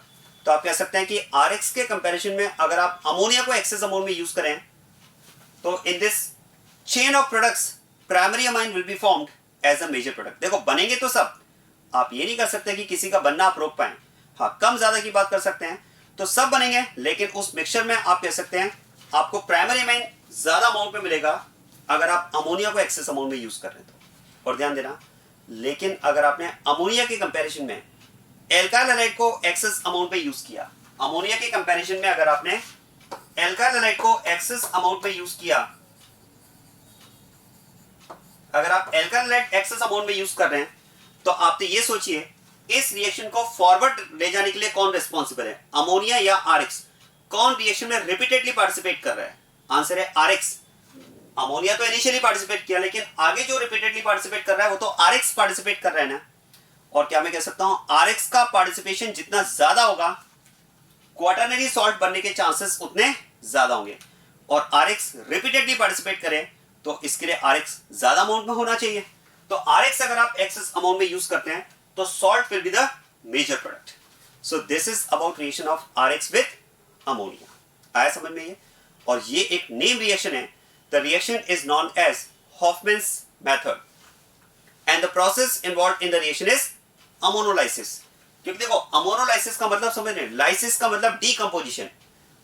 तो आप कह सकते हैं कि RX के कंपैरिजन में अगर आप अमोनिया को एक्सेस अमाउंट में यूज करें तो in this chain of products primary amine will be formed as a major product. देखो बनेंगे तो सब, आप ये नहीं कर सकते कि किसी का बनना आप रोक पाए। हाँ कम ज्यादा की बात कर सकते हैं तो सब बनेंगे, लेकिन उस मिक्सचर में आप कह सकते हैं आपको प्राइमरी अमाइन ज्यादा अमाउंट में मिलेगा अगर आप अमोनिया को एक्सेस अमाउंट में यूज कर रहे हैं तो। और ध्यान देना, लेकिन अगर आपने अमोनिया के कंपैरिजन में एल्काइल हैलाइड को एक्सेस अमाउंट में यूज किया, अमोनिया के कंपैरिजन में अगर आपने एल्काइल हैलाइड को एक्सेस अमाउंट में यूज किया, अगर आप एल्काइल हैलाइड एक्सेस अमाउंट में यूज कर रहे हैं तो आप तो ये सोचिए इस रिएक्शन को फॉरवर्ड ले जाने के लिए कौन रिस्पॉन्सिबल है, अमोनिया या RX? कौन रिएक्शन में रिपीटेडली पार्टिसिपेट कर रहा है? आंसर है RX। अमोनिया तो इनिशियली पार्टिसिपेट किया, लेकिन आगे जो रिपीटेडली पार्टिसिपेट कर रहा है वो तो RX पार्टिसिपेट कर रहा है ना। और क्या मैं कह सकता हूं RX का पार्टिसिपेशन जितना ज्यादा होगा क्वाटरनरी सॉल्ट बनने के चांसेस उतने ज्यादा होंगे, और RX रिपीटेडली पार्टिसिपेट करे तो इसके लिए RX ज्यादा अमाउंट में होना चाहिए। तो RX अगर आप एक्सेस अमाउंट में यूज करते हैं तो salt will be the major product. So this is about reaction of RX with ammonia. आया समझ में ये? और ये एक नेम रिएक्शन है। The reaction is known as Hoffman's method, and the process involved in the reaction is ammonolysis. क्योंकि देखो ammonolysis का मतलब समझ रहे हैं, lysis का मतलब decomposition।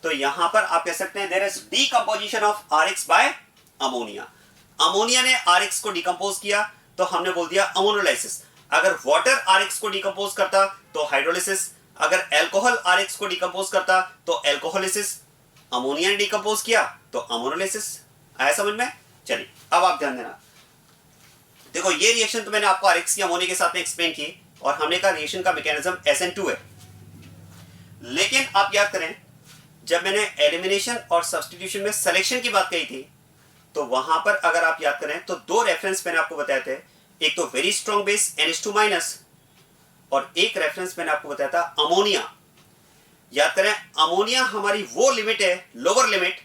तो यहां पर आप कह सकते हैं there is decomposition of RX by ammonia. Ammonia ने RX को डिकम्पोज किया तो हमने बोल दिया अमोनोलाइसिस। अगर वाटर RX को डिकम्पोज करता तो हाइड्रोलिसिस, अगर अल्कोहल RX को डिकम्पोज करता तो अल्कोहोलिसिस, अमोनिया ने डिकम्पोज किया तो अमोनोलिसिस। आया समझ में? चलिए अब आप ध्यान देना। देखो ये रिएक्शन तो मैंने आपको RX की अमोनिया के साथ में एक्सप्लेन की और हमने कहा रिएक्शन का मैकेनिज्म SN2 है, लेकिन आप याद करें जब मैंने एलिमिनेशन और सब्स्टिट्यूशन में सिलेक्शन की बात कही थी तो वहां पर अगर आप याद करें तो दो रेफरेंस मैंने आपको बताए थे। एक तो very strong base NH2 minus, और एक रेफरेंस मैंने आपको बताया था अमोनिया। याद करें, अमोनिया हमारी वो लिमिट है, लोअर लिमिट,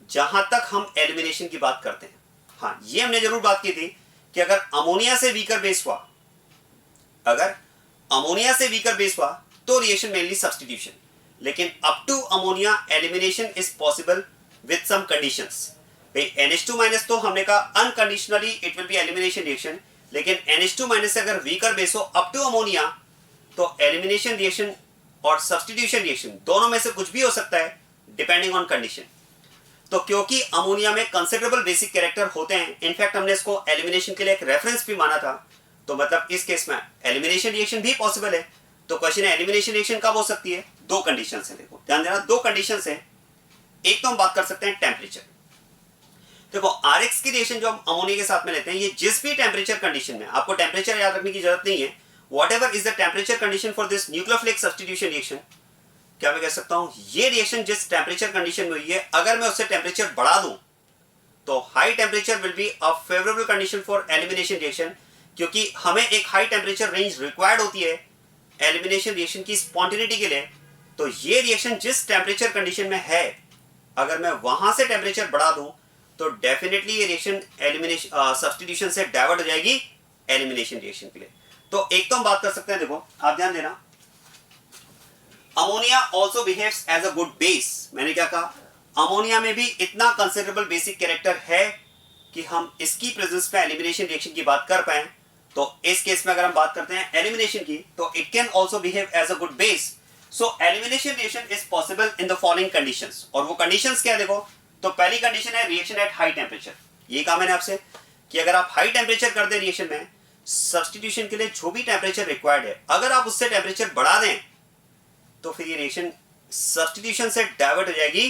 जहां तक हम एलिमिनेशन की बात करते हैं। हाँ, ये हमने जरूर बात की थी कि अगर अमोनिया से वीकर बेस हुआ, अगर अमोनिया से वीकर बेस हुआ तो रिएक्शन मेनली सब्स्टिट्यूशन, लेकिन up to ammonia elimination is possible with some conditions. भाई NH2 माइनस तो हमने कहा unconditionally it will be elimination reaction, लेकिन NH2 माइनस से अगर वीकर बेस हो अप टू अमोनिया तो एलिमिनेशन रिएक्शन और सब्स्टिट्यूशन रिएक्शन दोनों में से कुछ भी हो सकता है डिपेंडिंग ऑन कंडीशन। तो क्योंकि अमोनिया में कंसिडरेबल बेसिक कैरेक्टर होते हैं, इनफैक्ट हमने इसको एलिमिनेशन के लिए एक रेफरेंस भी माना था, तो मतलब इस केस में एलिमिनेशन रिएक्शन भी पॉसिबल है। तो क्वेश्चन है एलिमिनेशन रिएक्शन कब हो सकती है? दो कंडीशन है, देखो ध्यान देना, दो कंडीशन है। एक तो हम बात कर सकते हैं टेम्परेचर। देखो RX की रिएक्शन जो हम अमोनिया के साथ में लेते हैं, ये जिस भी टेम्परेचर कंडीशन में, आपको टेम्परेचर याद रखने की जरूरत नहीं है, whatever is the temperature condition for this nucleophilic substitution reaction, क्या मैं कह सकता हूं ये रिएक्शन जिस टेम्परेचर कंडीशन में हुई है, अगर मैं उससे टेम्परेचर बढ़ा दूं तो high temperature will be a favourable condition for elimination reaction, क्योंकि हमें एक हाई टेम्परेचर रेंज रिक्वायर्ड होती है एलिमिनेशन रिएक्शन की स्पॉन्टेनिटी के लिए। तो ये रिएक्शन जिस टेम्परेचर कंडीशन में है, अगर मैं वहां से टेम्परेचर बढ़ा दूं तो डेफिनेटली ये रिएक्शन एलिमिनेशन सब्स्टिट्यूशन से डाइवर्ट हो जाएगी एलिमिनेशन रिएक्शन के लिए। तो एक तो हम बात कर सकते हैं, देखो आप ध्यान देना, ammonia also behaves as a good base. मैंने क्या कहा, अमोनिया में भी इतना कंसिडरेबल बेसिक कैरेक्टर है कि हम इसकी प्रेजेंस में एलिमिनेशन रिएक्शन की बात कर पाए। तो इस केस में अगर हम बात करते हैं एलिमिनेशन की, तो it can also behave as a good base. So elimination reaction is possible in the following conditions. और वो कंडीशंस क्या है, देखो, तो पहली कंडीशन है रिएक्शन एट हाई टेम्परेचर। ये कहा मैंने आपसे कि अगर आप हाई टेम्परेचर कर दें रिएक्शन में, सब्स्टिट्यूशन के लिए जो भी टेम्परेचर रिक्वायर्ड है, अगर आप उससे टेम्परेचर बढ़ा दें तो फिर ये रिएक्शन सब्स्टिट्यूशन से डाइवर्ट हो जाएगी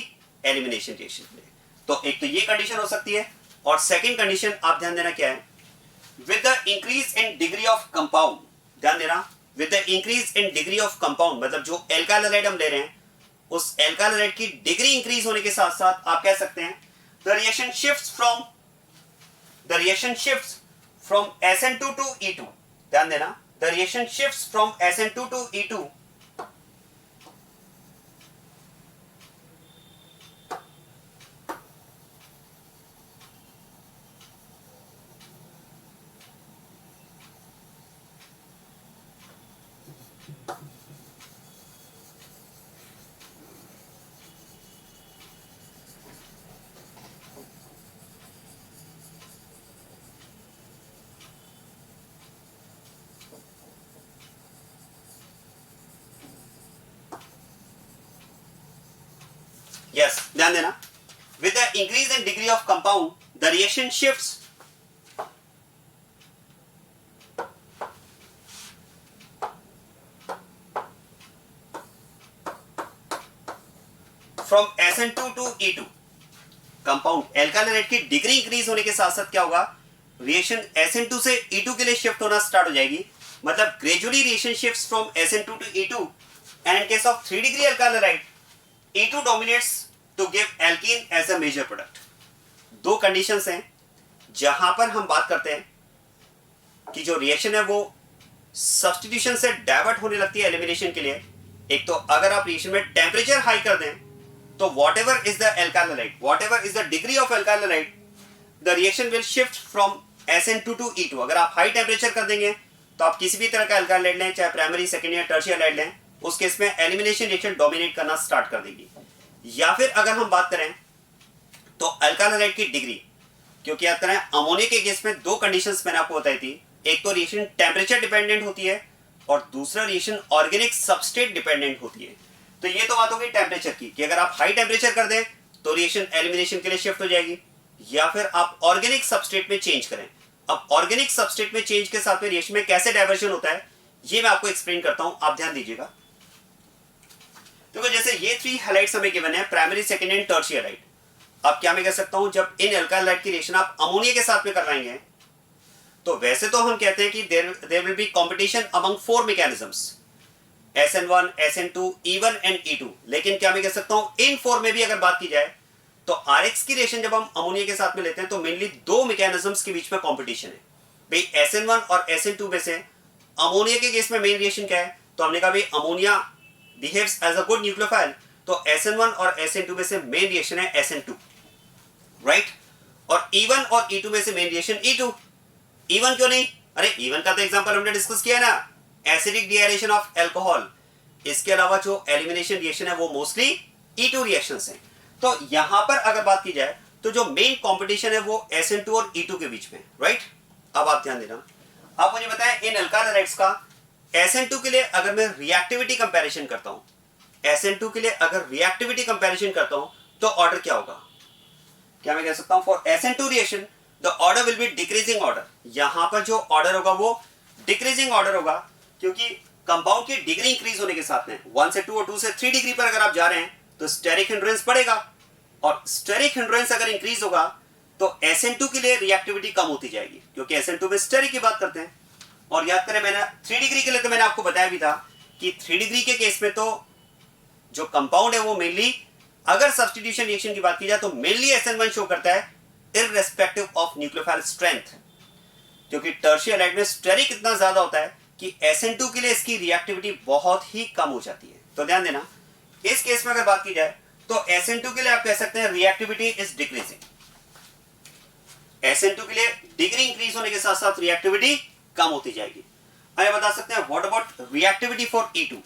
एलिमिनेशन रिएक्शन के लिए। तो एक तो ये कंडीशन हो सकती है। और सेकंड कंडीशन आप ध्यान देना क्या है, with the increase in degree of compound. ध्यान देना, with the increase in degree of compound, मतलब जो एल्काइल हैलाइड हम ले रहे हैं, उस एल्काइल हैलाइड की डिग्री इंक्रीज होने के साथ साथ आप कह सकते हैं the reaction shifts from SN2 to E2। ध्यान देना, the reaction shifts from SN2 to E2 yes, ध्यान देना, with the increase in degree of compound the reaction shifts from SN2 to E2। Compound alkyl halide की degree increase होने के साथ साथ क्या होगा, रिएक्शन SN2 से E2 के लिए शिफ्ट होना स्टार्ट हो जाएगी। मतलब gradually reaction shifts from SN2 to E2 and in case of 3 degree alkyl halide E2 dominates to give alkene as a major product. दो कंडीशंस हैं जहां पर हम बात करते हैं कि जो रिएक्शन है वो सब्स्टिट्यूशन से डाइवर्ट होने लगती है एलिमिनेशन के लिए। एक तो अगर आप रिएक्शन में टेम्परेचर हाई कर दें तो whatever is the alkyl halide, whatever is the degree of alkyl halide, the reaction will shift from SN2 to E2। अगर आप हाई टेम्परेचर कर देंगे तो आप किसी भी तरह का एल्काइल हैलाइड लें, चाहे प्राइमरी, सेकेंडरी या टर्शियरी हैलाइड लें, उस केस में एलिमिनेशन रिएक्शन डोमिनेट करना स्टार्ट कर देगी। या फिर अगर हम बात करें तो अल्काइल हैलाइड की डिग्री, क्योंकि याद करें अमोनिया के केस में दो कंडीशंस मैंने आपको बताई थी, एक तो रिएक्शन टेम्परेचर डिपेंडेंट होती है और दूसरा रिएक्शन ऑर्गेनिक सबस्ट्रेट डिपेंडेंट होती है। तो ये तो बात हो गई टेम्परेचर की कि अगर आप हाई टेम्परेचर कर दें तो रिएक्शन एलिमिनेशन के लिए शिफ्ट हो जाएगी, या फिर आप ऑर्गेनिक सबस्ट्रेट में चेंज करें। अब ऑर्गेनिक सबस्ट्रेट में चेंज के साथ में रिएक्शन में कैसे डाइवर्जन होता है ये मैं आपको एक्सप्लेन करता हूं, आप ध्यान दीजिएगा। देखो जैसे ये 3 हैलाइड्स हमें गिवन है, primary, secondary and tertiary halide. अब क्या मैं कह सकता हूं, जब इन अल्काइल हैलाइड की रिएक्शन आप अमोनिया के साथ में करवाएंगे तो वैसे तो हम कहते हैं कि there will be competition among 4 mechanisms, SN1, SN2, E1 and E2। लेकिन क्या मैं कह सकता हूं इन 4 में भी अगर बात की जाए तो RX की रिएक्शन जब हम अमोनिया के साथ में लेते हैं तो मेनली 2 मैकेनिज्म्स के बीच में कंपटीशन है। भाई SN1 और SN2 में से अमोनिया के केस में मेन रिएक्शन क्या है, तो हमने कहा भाई ammonia behaves as a good nucleophile, तो SN1 और SN2 में से मेन रिएक्शन है SN2, राइट। और E1 और E2 में से मेन रिएक्शन E2। E1 क्यों नहीं, अरे E1 का तो एग्जांपल हमने डिस्कस किया ना, एसिडिक डिहाइड्रेशन ऑफ अल्कोहल। इसके अलावा जो एलिमिनेशन रिएक्शन है वो मोस्टली E2 रिएक्शंस हैं। तो यहां पर अगर बात की जाए तो जो मेन कंपटीशन है वो SN2 और E2 के बीच में, राइट। अब आप ध्यान देना, आप मुझे बताएं इन अल्काइल हैलाइड्स का SN2 के लिए अगर मैं रिएक्टिविटी कंपैरिजन करता हूं, SN2 के लिए अगर रिएक्टिविटी कंपैरिजन करता हूं तो ऑर्डर क्या होगा, क्या मैं कह सकता हूं for SN2 reaction the order will be decreasing order. यहां पर जो ऑर्डर होगा वो डिक्रीजिंग ऑर्डर होगा, क्योंकि कंपाउंड की डिग्री इंक्रीज होने के साथ में 1 से 2 और 2 से 3 डिग्री पर अगर आप जा रहे हैं तो स्टेरिक हिंड्रेंस बढ़ेगा, और स्टेरिक हिंड्रेंस अगर इंक्रीज होगा तो SN2 के लिए रिएक्टिविटी कम होती जाएगी, क्योंकि SN2 में स्टेरिक की बात करते हैं। और याद करें मैंने 3 डिग्री के लिए तो मैंने आपको बताया भी था कि 3 डिग्री के केस में तो जो कंपाउंड है वो मेनली, अगर सब्स्टिट्यूशन रिएक्शन की बात की जाए तो मेनली SN1 शो करता है इररेस्पेक्टिव ऑफ न्यूक्लियोफाइल स्ट्रेंथ, क्योंकि टर्शियरी हैलाइड में स्टेरिक इतना ज्यादा होता है कि SN2 के लिए इसकी रिएक्टिविटी बहुत ही कम हो जाती है। तो ध्यान देना, इस केस में अगर बात की जाए तो SN2 के लिए आप कह सकते हैं रिएक्टिविटी इज डिक्रीजिंग। SN2 के लिए डिग्री इंक्रीज होने के साथ साथ रिएक्टिविटी कम होती जाएगी। आइए बता सकते हैं what about reactivity for E2।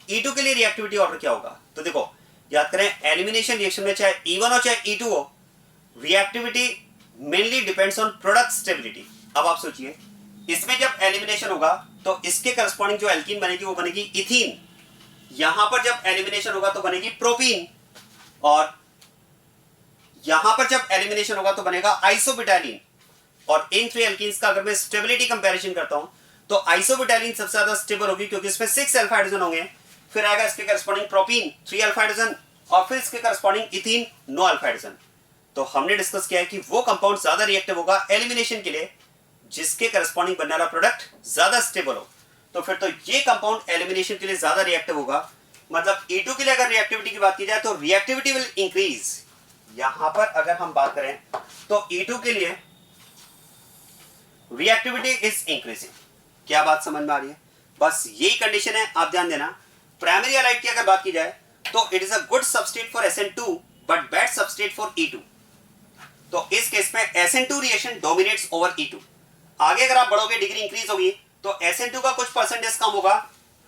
E2 के लिए रिएक्टिविटी ऑर्डर क्या होगा, तो देखो याद करें एलिमिनेशन रिएक्शन में चाहे E1 हो चाहे E2 हो, reactivity mainly depends on product stability. अब आप सोचिए इसमें जब एलिमिनेशन होगा तो इसके करस्पॉन्डिंग जो एल्कीन बनेगी वो बनेगी इथीन, यहां पर जब एलिमिनेशन होगा तो बनेगी प्रोपीन, और यहां पर जब एलिमिनेशन होगा तो बनेगा आइसोब्यूटाइलिन। और इन 3 एल्कीन्स का अगर मैं स्टेबिलिटी कंपैरिजन करता हूं तो आइसोब्यूटाइलिन सबसे ज्यादा स्टेबल होगी, क्योंकि इसमें 6 अल्फा हाइड्रोजन होंगे, फिर आएगा इसके करस्पॉन्डिंग प्रोपीन 3 अल्फा हाइड्रोजन, और फिर इसके करस्पॉन्डिंग इथीन 9 अल्फा हाइड्रोजन। तो हमने डिस्कस किया है कि वो कंपाउंड ज्यादा रिएक्टिव होगा एलिमिनेशन के लिए जिसके करस्पॉन्डिंग बनने वाला प्रोडक्ट ज्यादा स्टेबल हो। तो फिर तो ये कंपाउंड एलिमिनेशन के लिए ज्यादा रिएक्टिव होगा, मतलब E2 के लिए अगर रिएक्टिविटी की बात की जाए तो रिएक्टिविटी विल इंक्रीज। यहां पर अगर हम बात करें तो E2 के लिए रिएक्टिविटी इज इंक्रीजिंग। क्या बात समझ में आ रही है, बस यही कंडीशन है, आप ध्यान देना। प्राइमरी हैलाइड की अगर बात की जाए तो it is a good substrate for SN2 but bad substrate for E2। तो इस केस में SN2 reaction dominates over E2। आगे अगर आप बढ़ोगे डिग्री इंक्रीज होगी तो SN2 का कुछ परसेंटेज कम होगा,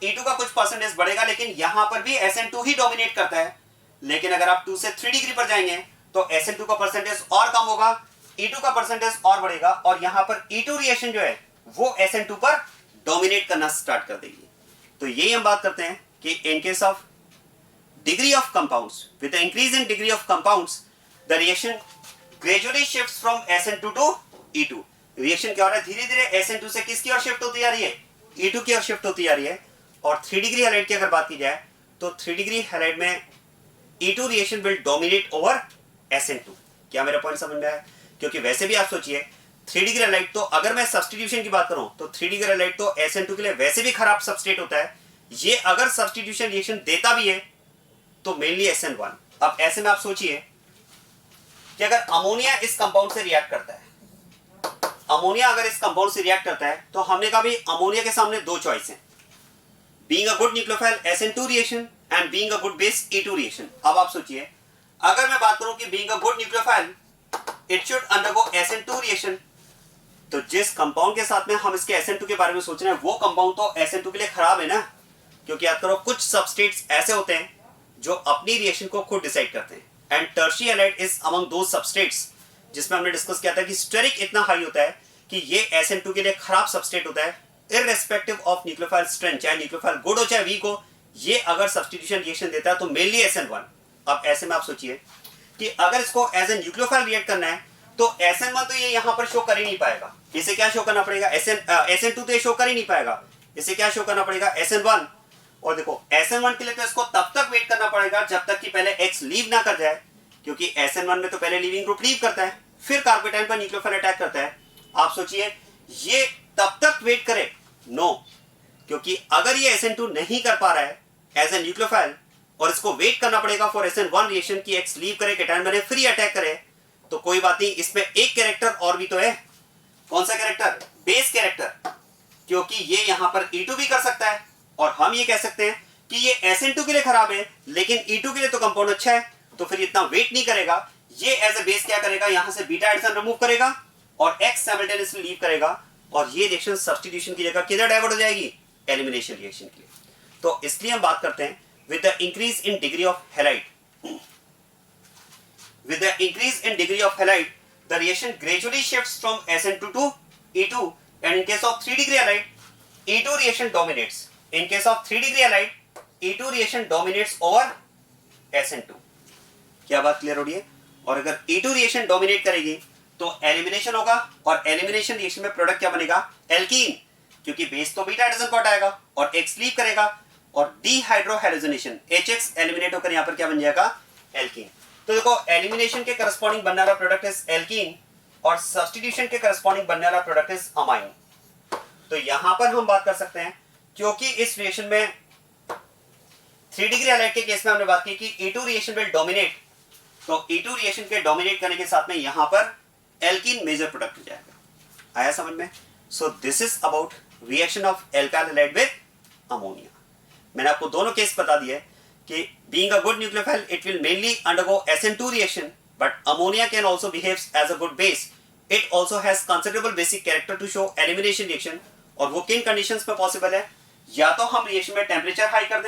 E2 का कुछ परसेंटेज बढ़ेगा, लेकिन यहां पर भी SN2 ही डोमिनेट करता है। लेकिन अगर आप 2 से 3 डिग्री पर जाएंगे तो SN2 का परसेंटेज और कम होगा, E2 का परसेंटेज और बढ़ेगा, और यहां पर E2 रिएक्शन जो है वो SN2 पर डोमिनेट करना स्टार्ट कर देगी। तो यही हम बात करते हैं कि in case of degree of compounds with the increase in degree of compounds the reaction gradually shifts from SN2 to E2। Reaction क्या हो रहा है, धीरे धीरे SN2 से किसकी ओर शिफ्ट होती जा रही है, E2 की ओर शिफ्ट होती जा रही है। और 3 डिग्री हैलाइड की अगर बात की जाए तो 3 डिग्री हैलाइड में E2 reaction will dominate over SN2। क्या मेरा पॉइंट समझ में आया, क्योंकि वैसे भी आप सोचिए 3 डिग्री हैलाइड तो अगर मैं सब्स्टिट्यूशन की बात करूं तो 3 डिग्री हैलाइड तो SN2 के लिए वैसे भी खराब सबस्ट्रेट होता है, ये अगर सब्स्टिट्यूशन रिएक्शन देता भी है तो मेनली SN1। अब ऐसे में आप सोचिए कि अगर अमोनिया इस कंपाउंड से रिएक्ट करता है, अमोनिया अगर इस कंपाउंड से रिएक्ट करता है तो हमने कहा भी अमोनिया के सामने 2 चॉइस हैं, being a good nucleophile SN2 reaction and being a good base E2 reaction. अब आप सोचिए अगर मैं बात करूं कि being a good nucleophile it should undergo SN2 reaction, तो जिस कंपाउंड के साथ में हम इसके SN2 के बारे में सोच रहे हैं वो कंपाउंड तो SN2 के लिए खराब है ना, क्योंकि याद करो कुछ सबस्ट्रेट्स ऐसे होते हैं जो अपनी रिएक्शन को खुद डिसाइड करते हैं, and tertiary halide is among दो सबस्ट्रेट्स जिसमें हमने डिस्कस किया था कि स्टेरिक इतना हाई होता है कि ये SN2 के लिए खराब सबस्ट्रेट होता है इररेस्पेक्टिव ऑफ न्यूक्लियोफाइल स्ट्रेंथ, चाहे न्यूक्लियोफाइल गुड हो चाहे वीक हो, ये अगर सब्स्टिट्यूशन रिएक्शन देता है तो मेनली SN1। अब ऐसे में आप सोचिए कि अगर इसको एज ए न्यूक्लियोफाइल रिएक्ट करना है तो SN1 तो ये यहां पर शो कर ही नहीं पाएगा, इसे क्या शो करना पड़ेगा, SN2 तो ये शो कर ही नहीं पाएगा, इसे क्या शो करना पड़ेगा, SN1। और देखो SN1 के लिए तो इसको तब तक वेट करना पड़ेगा जब तक कि पहले X लीव ना कर जाए, क्योंकि SN1 में तो पहले लीविंग ग्रुप लीव करता है फिर कार्बोटाइन पर न्यूक्लियोफाइल अटैक करता है। आप सोचिए ये तब तक वेट करे, नो, क्योंकि अगर ये SN2 नहीं कर पा रहा है एज ए न्यूक्लियोफाइल और इसको वेट करना पड़ेगा फॉर SN1 रिएक्शन की X लीव करे, कैटायन बने, फिर अटैक करे, तो कोई बात नहीं, इसमें एक कैरेक्टर और भी तो है, कौन सा कैरेक्टर? बेस कैरेक्टर, क्योंकि ये यहां पर E2 भी कर सकता है और हम ये कह सकते हैं कि ये SN2 के लिए खराब है लेकिन E2 के लिए तो कंपाउंड अच्छा है, तो फिर इतना वेट नहीं करेगा, ये एज ए बेस क्या करेगा, यहां से बीटा एडिशन रिमूव करेगा और X साइमल्टेनियसली लीव करेगा और ये रिएक्शन सब्स्टिट्यूशन की जगह किधर डाइवर्ट हो जाएगी? एलिमिनेशन रिएक्शन के लिए। तो इसलिए हम बात करते हैं with the increase in degree of halide, with the increase in degree of halide, the reaction gradually shifts from SN2 to E2, and in case of 3 degree halide, E2 reaction dominates. In case of 3 degree halide, E2 reaction dominates over SN2. क्या बात clear हो रही है? और अगर E2 reaction dominate करेगी तो elimination होगा और एलिमिनेशन रिएक्शन में प्रोडक्ट क्या बनेगा? एल्कीन, क्योंकि बेस तो बीटा हाइड्रोजन को हटाएगा और X लीव करेगा और डीहाइड्रोहाइड्रोजनेशन HX एलिमिनेट होकर यहां पर क्या बन जाएगा? एल्कीन। तो देखो एलिमिनेशन के करस्पॉन्डिंग बनने वाला प्रोडक्ट इज एल्कीन और सब्स्टिट्यूशन के करस्पॉन्डिंग बनने वाला प्रोडक्ट इज अमाइन। तो यहां पर हम बात कर सकते हैं, क्योंकि इस रिएक्शन में 3 डिग्री हैलाइड के केस में हमने बात की कि E2 रिएक्शन विल डोमिनेट, तो E2 रिएक्शन के डोमिनेट करने के साथ में यहां पर एल्कीन मेजर प्रोडक्ट हो जाएगा। आया समझ में? So this is about reaction of alkyl halide with ammonia. मैंने आपको दोनों केस बता दिए कि being a good nucleophile, it will mainly undergo SN2 reaction, but ammonia can also behaves as a good base. It also has considerable basic character to show elimination reaction, और वो किन conditions में possible है? या तो हम reaction में temperature high कर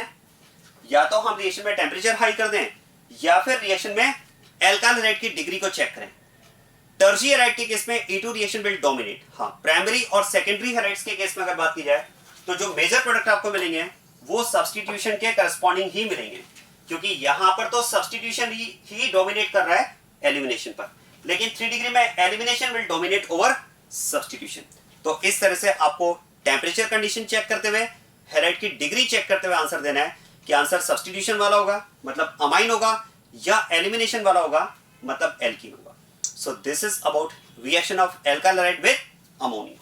दें, या फिर रिएक्शन में एल्काइल हैलाइड की डिग्री को चेक करें। टर्शियरी हैलाइड के केस में E2 रिएक्शन विल डोमिनेट। हाँ, प्राइमरी और सेकेंडरी हैलाइड्स के केस में अगर बात की जाए तो जो मेजर प्रोडक्ट आपको मिलेंगे वो सब्स्टिट्यूशन के करस्पॉन्डिंग ही मिलेंगे, क्योंकि यहां पर तो सब्स्टिट्यूशन ही डोमिनेट कर रहा है एलिमिनेशन पर, लेकिन 3 डिग्री में elimination will dominate over substitution. तो इस तरह से आपको टेम्परेचर कंडीशन चेक करते हुए, हैलाइड की डिग्री चेक करते हुए आंसर देना है कि आंसर सब्स्टिट्यूशन वाला होगा मतलब अमाइन होगा, या एलिमिनेशन वाला होगा मतलब एल्कीन होगा। So this is about reaction of alkyl halide with ammonia.